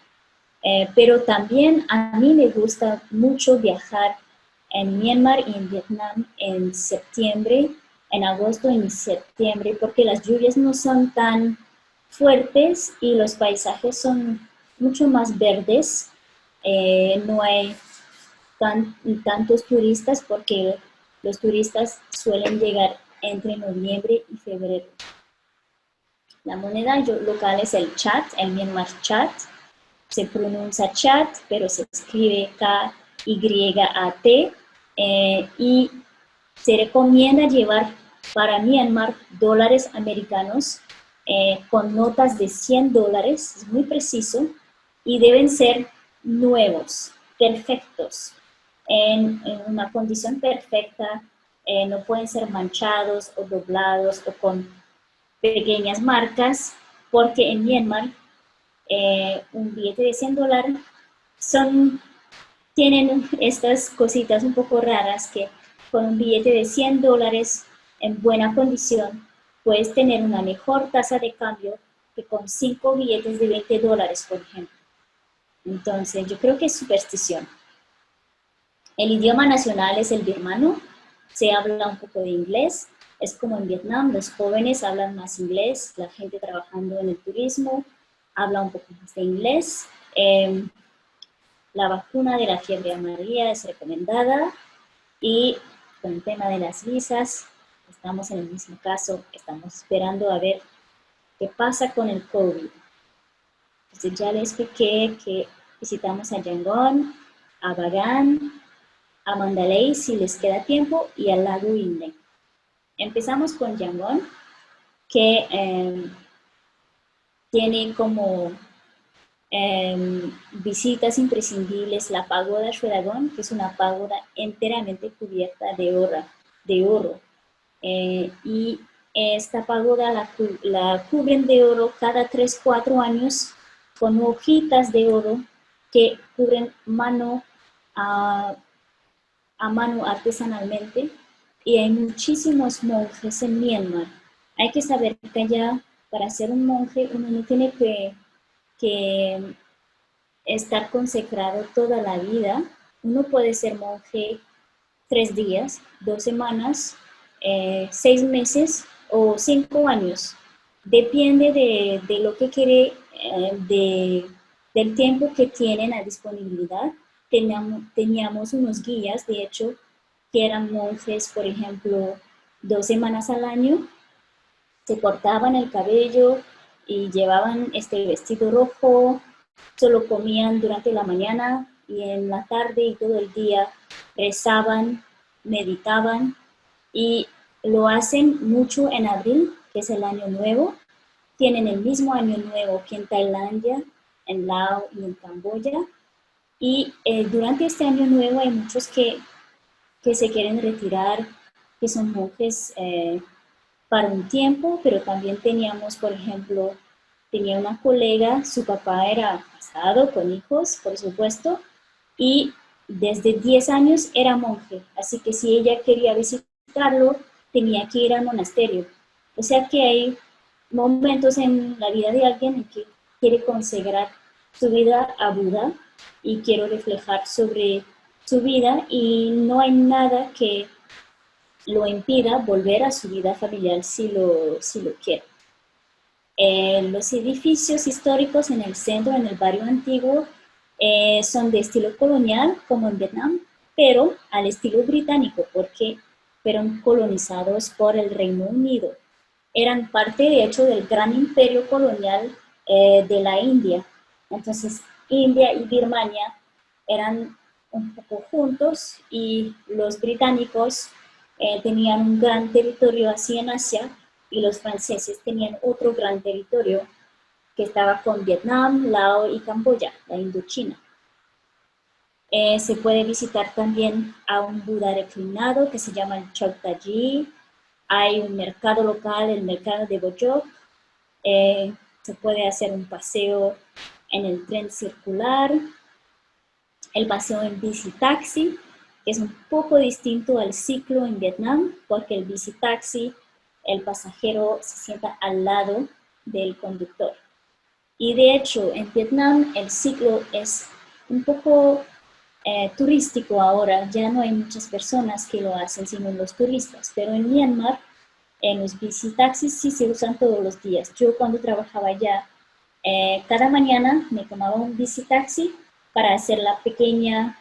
Pero también a mí me gusta mucho viajar en Myanmar y en Vietnam en septiembre, en agosto y en septiembre, porque las lluvias no son tan fuertes y los paisajes son mucho más verdes. No hay tantos turistas porque los turistas suelen llegar entre noviembre y febrero. La moneda local es el Chat, el Myanmar Chat. Se pronuncia Chat, pero se escribe K-Y-A-T. Y se recomienda llevar para Myanmar dólares americanos con notas de $100, es muy preciso, y deben ser nuevos, perfectos, en una condición perfecta. No pueden ser manchados o doblados o con pequeñas marcas, porque en Myanmar un billete de $100 tienen estas cositas un poco raras que con un billete de $100 en buena condición puedes tener una mejor tasa de cambio que con 5 billetes de $20, por ejemplo. Entonces, yo creo que es superstición. El idioma nacional es el birmano, se habla un poco de inglés, es como en Vietnam, los jóvenes hablan más inglés, la gente trabajando en el turismo habla un poco más de inglés. La vacuna de la fiebre amarilla es recomendada y con el tema de las visas, estamos en el mismo caso, estamos esperando a ver qué pasa con el COVID. Entonces ya les expliqué que visitamos a Yangon, a Bagan, a Mandalay si les queda tiempo y al lago Inle. Empezamos con Yangon, que tiene como visitas imprescindibles la pagoda Shwedagon, que es una pagoda enteramente cubierta de oro. Y esta pagoda la cubren de oro cada 3-4 años con hojitas de oro que cubren mano a mano artesanalmente, y hay muchísimos monjes en Myanmar. Hay que saber que allá, para ser un monje, uno no tiene que estar consagrado toda la vida. Uno puede ser monje 3 días, 2 semanas, 6 meses o 5 años. Depende de lo que quiere, del tiempo que tienen a disponibilidad. Teníamos unos guías, de hecho, que eran monjes, por ejemplo, 2 semanas al año, se cortaban el cabello y llevaban este vestido rojo solo comían durante la mañana y en la tarde y todo el día rezaban, meditaban y lo hacen mucho en abril, que es el Año Nuevo. Tienen el mismo Año Nuevo que en Tailandia, en Laos y en Camboya. Y durante este Año Nuevo hay muchos que se quieren retirar, que son monjes para un tiempo, pero también teníamos, por ejemplo, tenía una colega, su papá era casado con hijos, por supuesto, y desde 10 años era monje, así que si ella quería visitarlo, tenía que ir al monasterio. O sea que hay momentos en la vida de alguien en que quiere consagrar su vida a Buda y quiero reflejar sobre su vida y no hay nada que lo impida volver a su vida familiar si lo quiere. Los edificios históricos en el centro, en el barrio antiguo, son de estilo colonial, como en Vietnam, pero al estilo británico, porque fueron colonizados por el Reino Unido. Eran parte, de hecho, del gran imperio colonial de la India. Entonces, India y Birmania eran un poco juntos y los británicos tenían un gran territorio así en Asia y los franceses tenían otro gran territorio que estaba con Vietnam, Laos y Camboya, la Indochina. Se puede visitar también a un Buda reclinado que se llama el Chok Taji. Hay un mercado local, el mercado de Boyok. Se puede hacer un paseo en el tren circular, el paseo en bici taxi, que es un poco distinto al ciclo en Vietnam, porque el bici taxi, el pasajero se sienta al lado del conductor. Y de hecho, en Vietnam el ciclo es un poco turístico ahora, ya no hay muchas personas que lo hacen, sino los turistas, pero en Myanmar, en los bicitaxis sí se usan todos los días. Yo cuando trabajaba allá, cada mañana me tomaba un bicitaxi para hacer el pequeño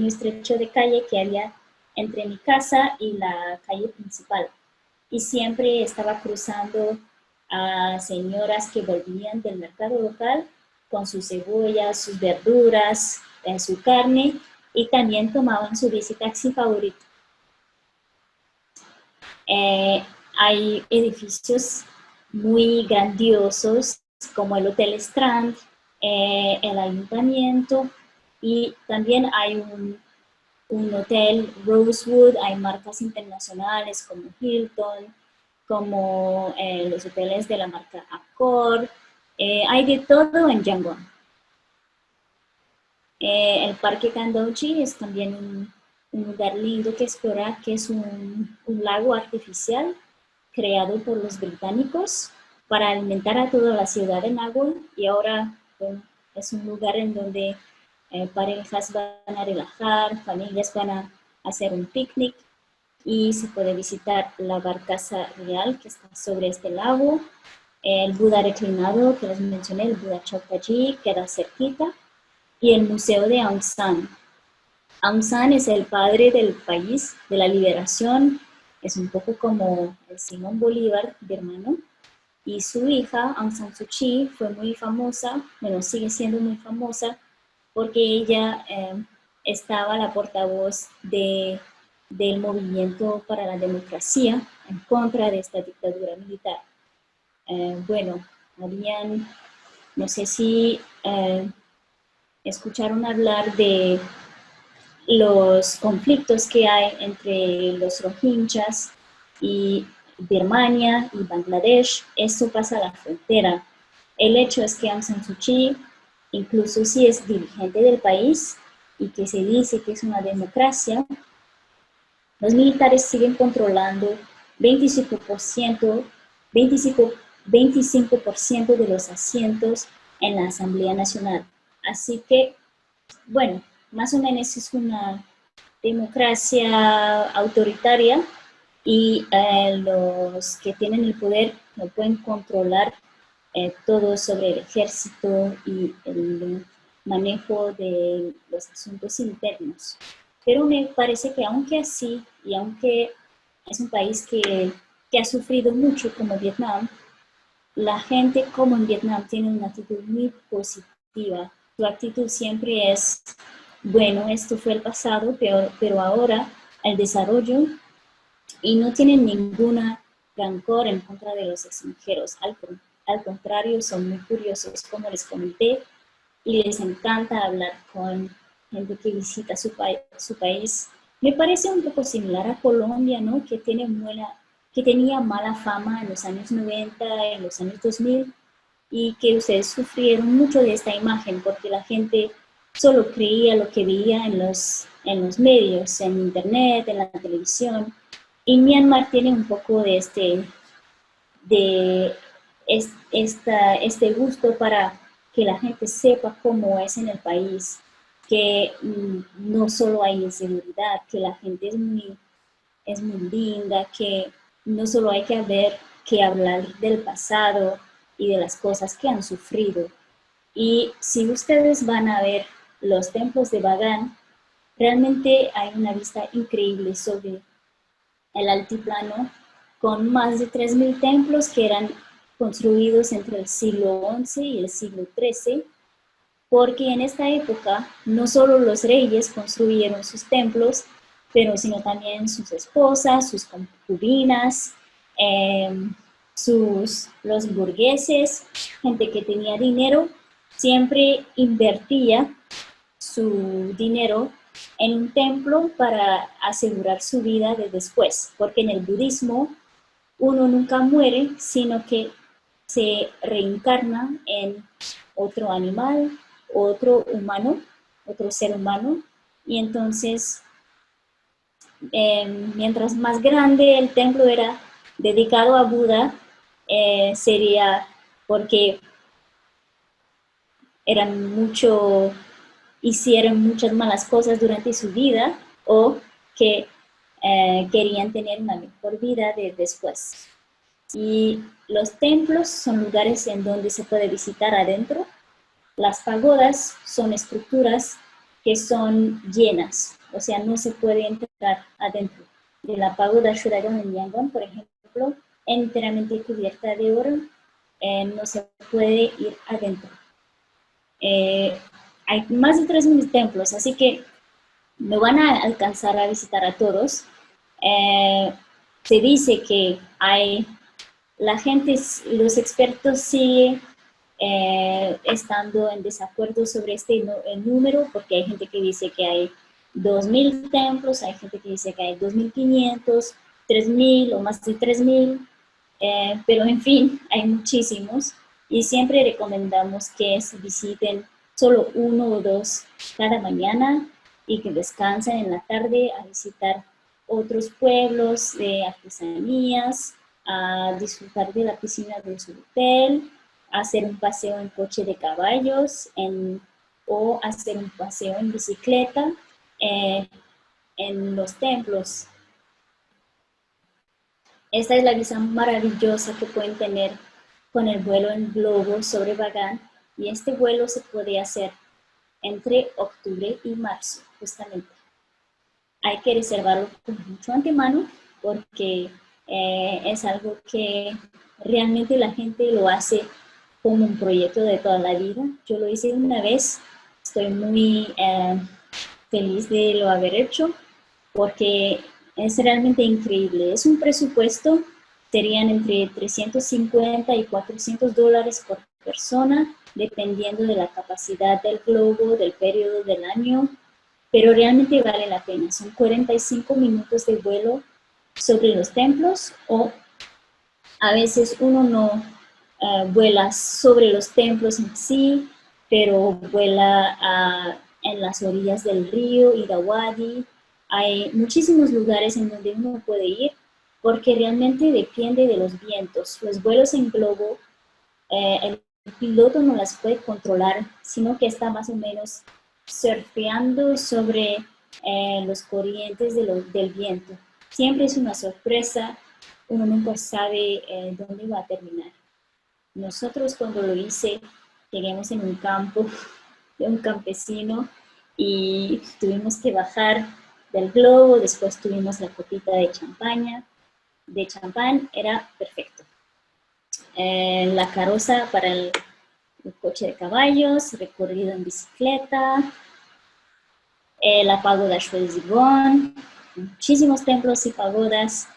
estrecho de calle que había entre mi casa y la calle principal. Y siempre estaba cruzando a señoras que volvían del mercado local con sus cebollas, sus verduras, su carne, y también tomaban su bicitaxi favorito. Hay edificios muy grandiosos como el Hotel Strand, el ayuntamiento, y también hay un hotel Rosewood, hay marcas internacionales como Hilton, como los hoteles de la marca Accor, hay de todo en Yangon. El Parque Kandochi es también un lugar lindo que explorar, que es un lago artificial creado por los británicos para alimentar a toda la ciudad en agua, y ahora es un lugar en donde parejas van a relajar, familias van a hacer un picnic y se puede visitar la barcaza real que está sobre este lago, el Buda reclinado que les mencioné, el Buda Chok Taji, queda cerquita, y el Museo de Aung San. Aung San es el padre del país, de la liberación, es un poco como el Simón Bolívar birmano, y su hija, Aung San Suu Kyi, fue muy famosa, bueno, sigue siendo muy famosa, porque ella estaba la portavoz del movimiento para la democracia en contra de esta dictadura militar. Bueno, no sé si escucharon hablar de los conflictos que hay entre los Rohingyas y Birmania y Bangladesh. Eso pasa a la frontera. El hecho es que Aung San Suu Kyi, incluso si es dirigente del país y que se dice que es una democracia, los militares siguen controlando 25% de los asientos en la Asamblea Nacional. Así que, bueno, más o menos es una democracia autoritaria y los que tienen el poder no pueden controlar todo sobre el ejército y el manejo de los asuntos internos. Pero me parece que aunque así, y aunque es un país que ha sufrido mucho como Vietnam, la gente como en Vietnam tiene una actitud muy positiva positiva. Tu actitud siempre es, bueno, esto fue el pasado, pero ahora el desarrollo, y no tienen ninguna rancor en contra de los extranjeros. Al contrario, son muy curiosos, como les comenté, y les encanta hablar con gente que visita su país. Me parece un poco similar a Colombia, ¿no? Que tenía mala fama en los años 90, en los años 2000, y que ustedes sufrieron mucho de esta imagen porque la gente solo creía lo que veía en los medios, en internet, en la televisión. Y Myanmar tiene un poco de este gusto para que la gente sepa cómo es en el país, que no solo hay inseguridad, que la gente es muy linda, que no solo hay que hablar del pasado y de las cosas que han sufrido. Y si ustedes van a ver los templos de Bagan, realmente hay una vista increíble sobre el altiplano, con más de 3.000 templos que eran construidos entre el siglo XI y el siglo XIII, porque en esta época no solo los reyes construyeron sus templos, pero sino también sus esposas, sus concubinas, los burgueses, gente que tenía dinero, siempre invertía su dinero en un templo para asegurar su vida de después, porque en el budismo uno nunca muere, sino que se reencarna en otro animal, otro humano, otro ser humano, y entonces mientras más grande el templo era dedicado a Buda, sería porque hicieron muchas malas cosas durante su vida o que querían tener una mejor vida después. Y los templos son lugares en donde se puede visitar adentro. Las pagodas son estructuras que son llenas, o sea, no se puede entrar adentro. De la pagoda Shuragon en Yangon, por ejemplo, enteramente cubierta de oro, no se puede ir adentro. Hay más de 3.000 templos, así que no van a alcanzar a visitar a todos. Se dice que la gente, los expertos siguen estando en desacuerdo sobre el número, porque hay gente que dice que hay 2.000 templos, hay gente que dice que hay 2.500, 3.000 o más de 3.000, pero en fin, hay muchísimos y siempre recomendamos que se visiten solo uno o dos cada mañana y que descansen en la tarde a visitar otros pueblos de artesanías, a disfrutar de la piscina de su hotel, hacer un paseo en coche de caballos o hacer un paseo en bicicleta en los templos. Esta es la vista maravillosa que pueden tener con el vuelo en globo sobre Bagan, y este vuelo se puede hacer entre octubre y marzo, justamente. Hay que reservarlo con mucho antemano porque es algo que realmente la gente lo hace como un proyecto de toda la vida. Yo lo hice una vez, estoy muy feliz de lo haber hecho porque es realmente increíble. Es un presupuesto, serían entre 350 y $400 por persona, dependiendo de la capacidad del globo, del periodo del año, pero realmente vale la pena. Son 45 minutos de vuelo sobre los templos, o a veces uno no vuela sobre los templos en sí, pero vuela en las orillas del río Irrawaddy. Hay muchísimos lugares en donde uno puede ir porque realmente depende de los vientos. Los vuelos en globo, el piloto no las puede controlar, sino que está más o menos surfeando sobre los corrientes del viento. Siempre es una sorpresa, uno nunca sabe dónde va a terminar. Nosotros cuando lo hice, llegamos en un campo de un campesino y tuvimos que bajar del globo, después tuvimos la copita de champán, era perfecto. La carroza para el coche de caballos, recorrido en bicicleta, la pagoda Shwezigón, muchísimos templos y pagodas,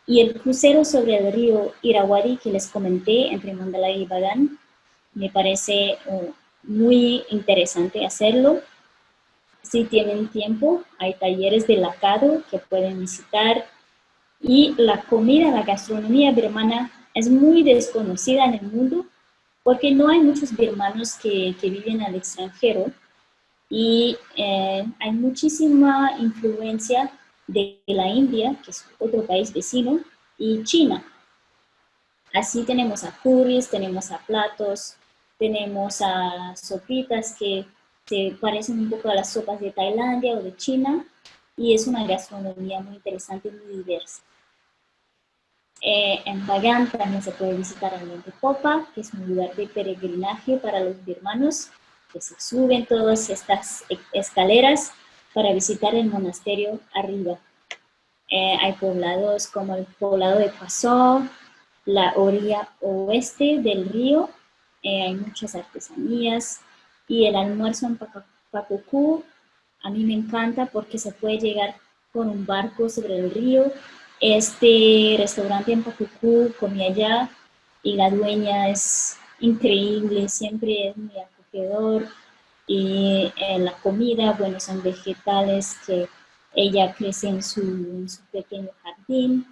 y el crucero sobre el río Irrawaddy que les comenté entre Mandalay y Bagan. Me parece muy interesante hacerlo. Si tienen tiempo, hay talleres de lacado que pueden visitar. Y la comida, la gastronomía birmana es muy desconocida en el mundo porque no hay muchos birmanos que viven al extranjero y hay muchísima influencia de la India, que es otro país vecino, y China. Así tenemos a curries, tenemos a platos, tenemos a sopitas que se parecen un poco a las sopas de Tailandia o de China, y es una gastronomía muy interesante y muy diversa. En Bagan también se puede visitar el Monte Popa, que es un lugar de peregrinaje para los birmanos, que se suben todas estas escaleras para visitar el monasterio arriba. Hay poblados como el poblado de Pasó, la orilla oeste del río, hay muchas artesanías, y el almuerzo en Pacucú a mí me encanta porque se puede llegar con un barco sobre el río. Este restaurante en Pacucú comí allá y la dueña es increíble, siempre es muy acogedor, y la comida, bueno, son vegetales que ella crece en su pequeño jardín.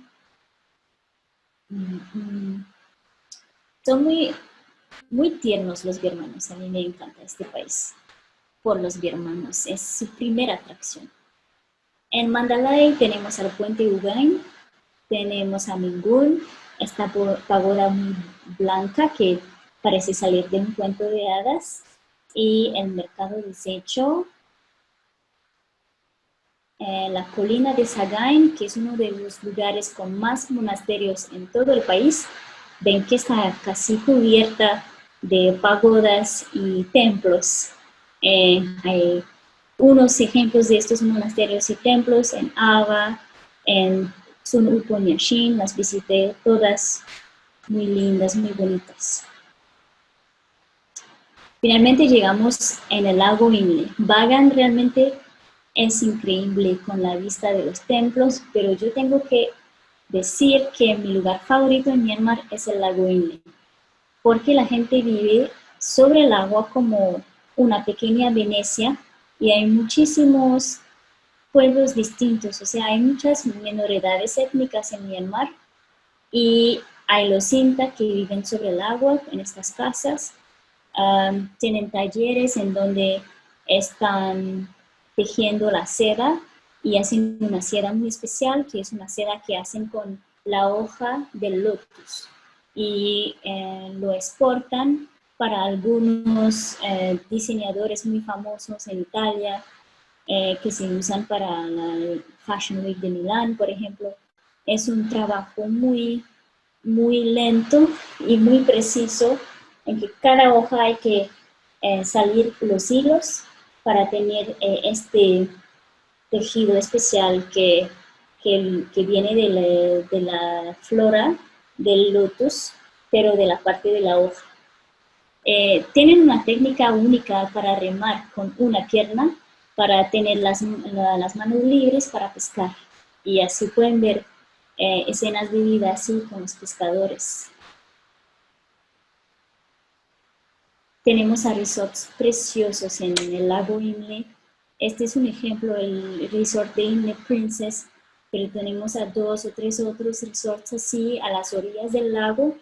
Son muy tiernos los birmanos, a mí me encanta este país por los birmanos, es su primera atracción. En Mandalay tenemos al puente Ugain, tenemos a Mingun, esta pagoda muy blanca que parece salir de un cuento de hadas, y el mercado de Secho, la colina de Sagaing, que es uno de los lugares con más monasterios en todo el país. Ven que está casi cubierta de pagodas y templos. Hay unos ejemplos de estos monasterios y templos en Ava, en Sun Uponyashin, las visité todas, muy lindas, muy bonitas. Finalmente llegamos en el lago Inle. Bagan realmente es increíble con la vista de los templos, pero yo tengo que decir que mi lugar favorito en Myanmar es el lago Inle, porque la gente vive sobre el agua como una pequeña Venecia y hay muchísimos pueblos distintos, o sea, hay muchas minoridades étnicas en Myanmar y hay los Sinta que viven sobre el agua en estas casas. Tienen talleres en donde están tejiendo la seda y hacen una seda muy especial, que es una seda que hacen con la hoja del lotus y lo exportan para algunos diseñadores muy famosos en Italia, que se usan para la Fashion Week de Milán, por ejemplo. Es un trabajo muy, muy lento y muy preciso, en que cada hoja hay que salir los hilos para tener este tejido especial que viene de la flora del lotus, pero de la parte de la hoja. Tienen una técnica única para remar con una pierna, para tener las manos libres para pescar. Y así pueden ver escenas de vida así con los pescadores. Tenemos a resorts preciosos en el lago Inle. Este es un ejemplo, el resort de Inle Princess, pero tenemos a 2 o 3 otros resorts así a las orillas del lago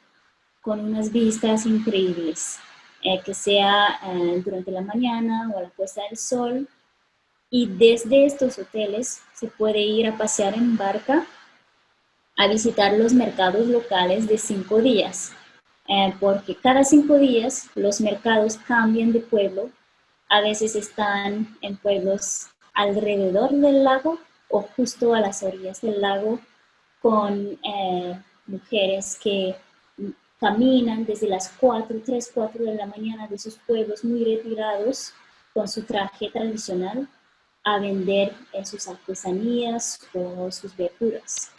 con unas vistas increíbles, que sea durante la mañana o a la puesta del sol. Y desde estos hoteles se puede ir a pasear en barca a visitar los mercados locales de 5 días. Porque cada 5 días los mercados cambian de pueblo, a veces están en pueblos alrededor del lago o justo a las orillas del lago, con mujeres que caminan desde las 3, 4 de la mañana de sus pueblos muy retirados con su traje tradicional a vender sus artesanías o sus verduras.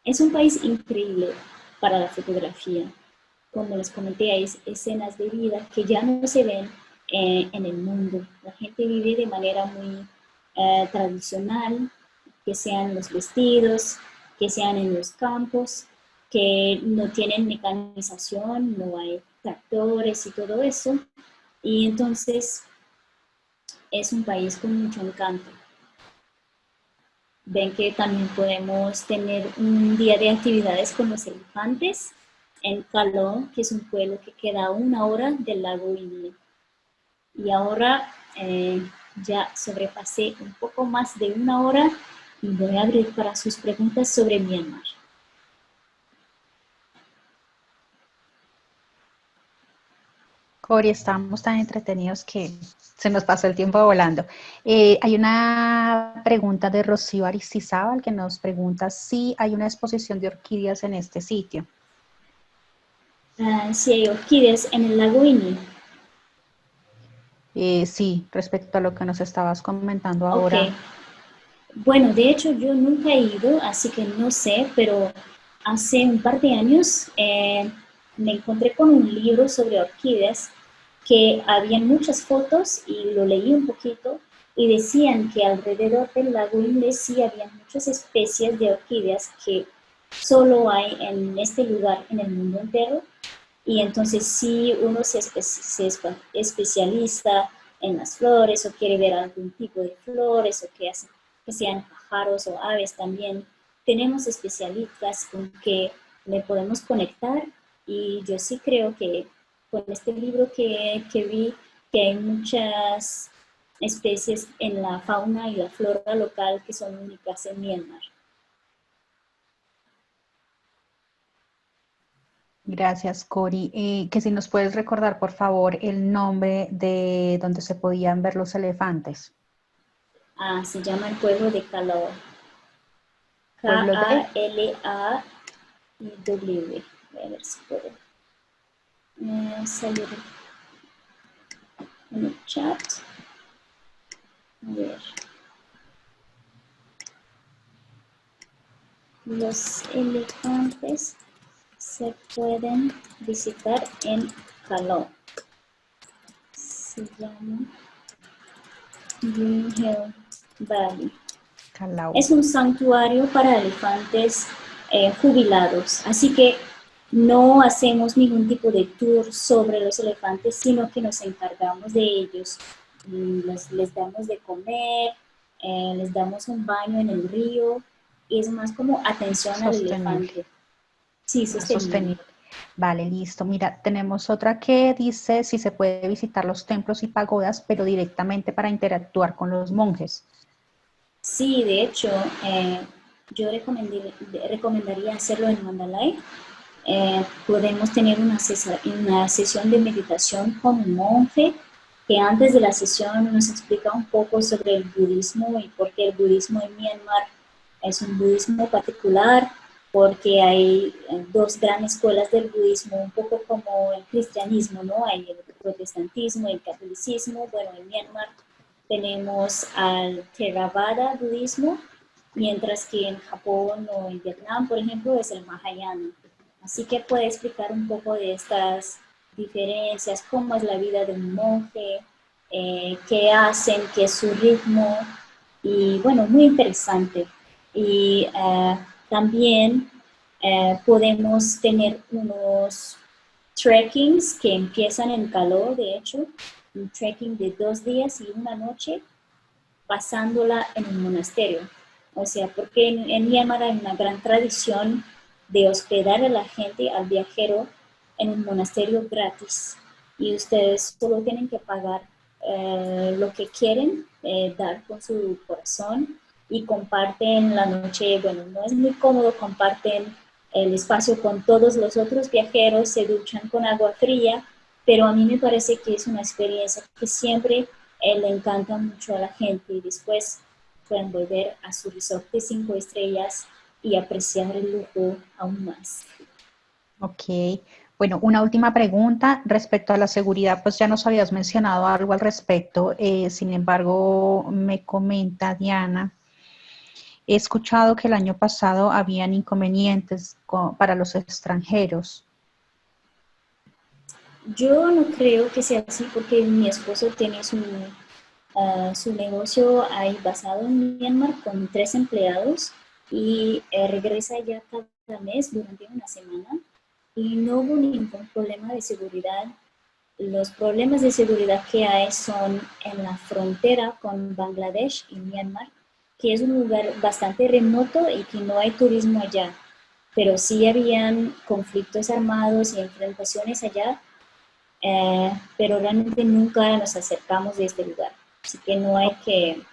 Es un país increíble para la fotografía. como les comenté, hay escenas de vida que ya no se ven en el mundo. La gente vive de manera muy tradicional, que sean los vestidos, que sean en los campos, que no tienen mecanización, no hay tractores y todo eso. Y entonces es un país con mucho encanto. Ven que también podemos tener un día de actividades con los elefantes en Caló, que es un pueblo que queda a 1 hora del lago Winnie. Y ahora ya sobrepasé un poco más de 1 hora y voy a abrir para sus preguntas sobre Myanmar. Cori, estamos tan entretenidos que se nos pasó el tiempo volando. Hay una pregunta de Rocío Aristizábal que nos pregunta si hay una exposición de orquídeas en este sitio. Si hay orquídeas en el lago Winnie. Sí, respecto a lo que nos estabas comentando ahora. Ok. Bueno, de hecho yo nunca he ido, así que no sé, pero hace un par de años me encontré con un libro sobre orquídeas que habían muchas fotos y lo leí un poquito y decían que alrededor del lago Inles sí había muchas especies de orquídeas que solo hay en este lugar en el mundo entero. Y entonces si uno se especializa en las flores o quiere ver algún tipo de flores o que sean pájaros o aves también, tenemos especialistas con que le podemos conectar y yo sí creo que con este libro que vi que hay muchas especies en la fauna y la flora local que son únicas en Myanmar. Gracias, Cori. Que si nos puedes recordar, por favor, el nombre de donde se podían ver los elefantes. Se llama el pueblo de Calao. Pueblo de K-A-L-A-I-W. Voy a ver si puedo salir en el chat. A ver. Los elefantes se pueden visitar en Calao. Se llama Green Hill Valley. Calau. Es un santuario para elefantes jubilados, así que no hacemos ningún tipo de tour sobre los elefantes, sino que nos encargamos de ellos. Les damos de comer, les damos un baño en el río, y es más como atención al Sostenible. elefante. Sí, Más sostenible. sostenible. Vale, listo. Mira, tenemos otra que dice si se puede visitar los templos y pagodas, pero directamente para interactuar con los monjes. Sí, de hecho, yo recomendaría hacerlo en Mandalay. Podemos tener una sesión de meditación con un monje que antes de la sesión nos explica un poco sobre el budismo y por qué el budismo en Myanmar es un budismo particular, porque hay dos grandes escuelas del budismo, un poco como el cristianismo, ¿no? Hay el protestantismo, el catolicismo. Bueno, en Myanmar tenemos al Theravada budismo, mientras que en Japón o en Vietnam, por ejemplo, es el Mahayana. Así que puede explicar un poco de estas diferencias, cómo es la vida de un monje, qué hacen, qué es su ritmo, y bueno, muy interesante. Y también podemos tener unos trekkings que empiezan en calor, de hecho, un trekking de 2 días y 1 noche, pasándola en un monasterio. O sea, porque en Myanmar hay una gran tradición de hospedar a la gente, al viajero, en un monasterio gratis. Y ustedes solo tienen que pagar lo que quieren, dar con su corazón, y comparten la noche. Bueno, no es muy cómodo, comparten el espacio con todos los otros viajeros, se duchan con agua fría, pero a mí me parece que es una experiencia que siempre le encanta mucho a la gente, y después pueden volver a su resort de 5 estrellas y apreciar el lujo aún más. Ok. Bueno, una última pregunta respecto a la seguridad, pues ya nos habías mencionado algo al respecto, sin embargo, me comenta Diana, he escuchado que el año pasado habían inconvenientes para los extranjeros. Yo no creo que sea así porque mi esposo tiene su negocio ahí basado en Myanmar con 3 empleados y regresa ya cada mes durante una semana y no hubo ningún problema de seguridad. Los problemas de seguridad que hay son en la frontera con Bangladesh y Myanmar, que es un lugar bastante remoto y que no hay turismo allá, pero sí habían conflictos armados y enfrentaciones allá, pero realmente nunca nos acercamos de este lugar, así que no hay Que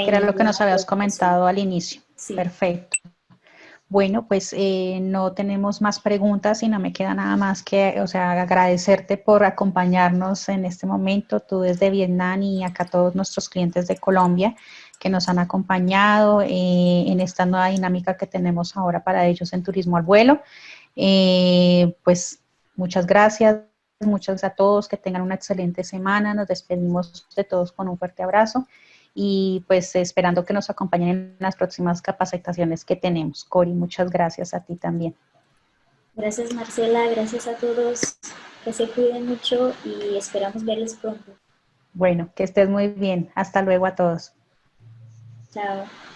era lo que ninguna nos habías preocupación. comentado al inicio. Sí, Perfecto. Bueno, pues no tenemos más preguntas y no me queda nada más que, o sea, agradecerte por acompañarnos en este momento, tú desde Vietnam y acá todos nuestros clientes de Colombia que nos han acompañado en esta nueva dinámica que tenemos ahora para ellos en Turismo al Vuelo. Pues muchas gracias, muchas a todos, que tengan una excelente semana, nos despedimos de todos con un fuerte abrazo y pues esperando que nos acompañen en las próximas capacitaciones que tenemos. Cori, muchas gracias a ti también. gracias Marcela, gracias a todos, que se cuiden mucho y esperamos verles pronto. Bueno, que estés muy bien. Hasta luego a todos. Chao.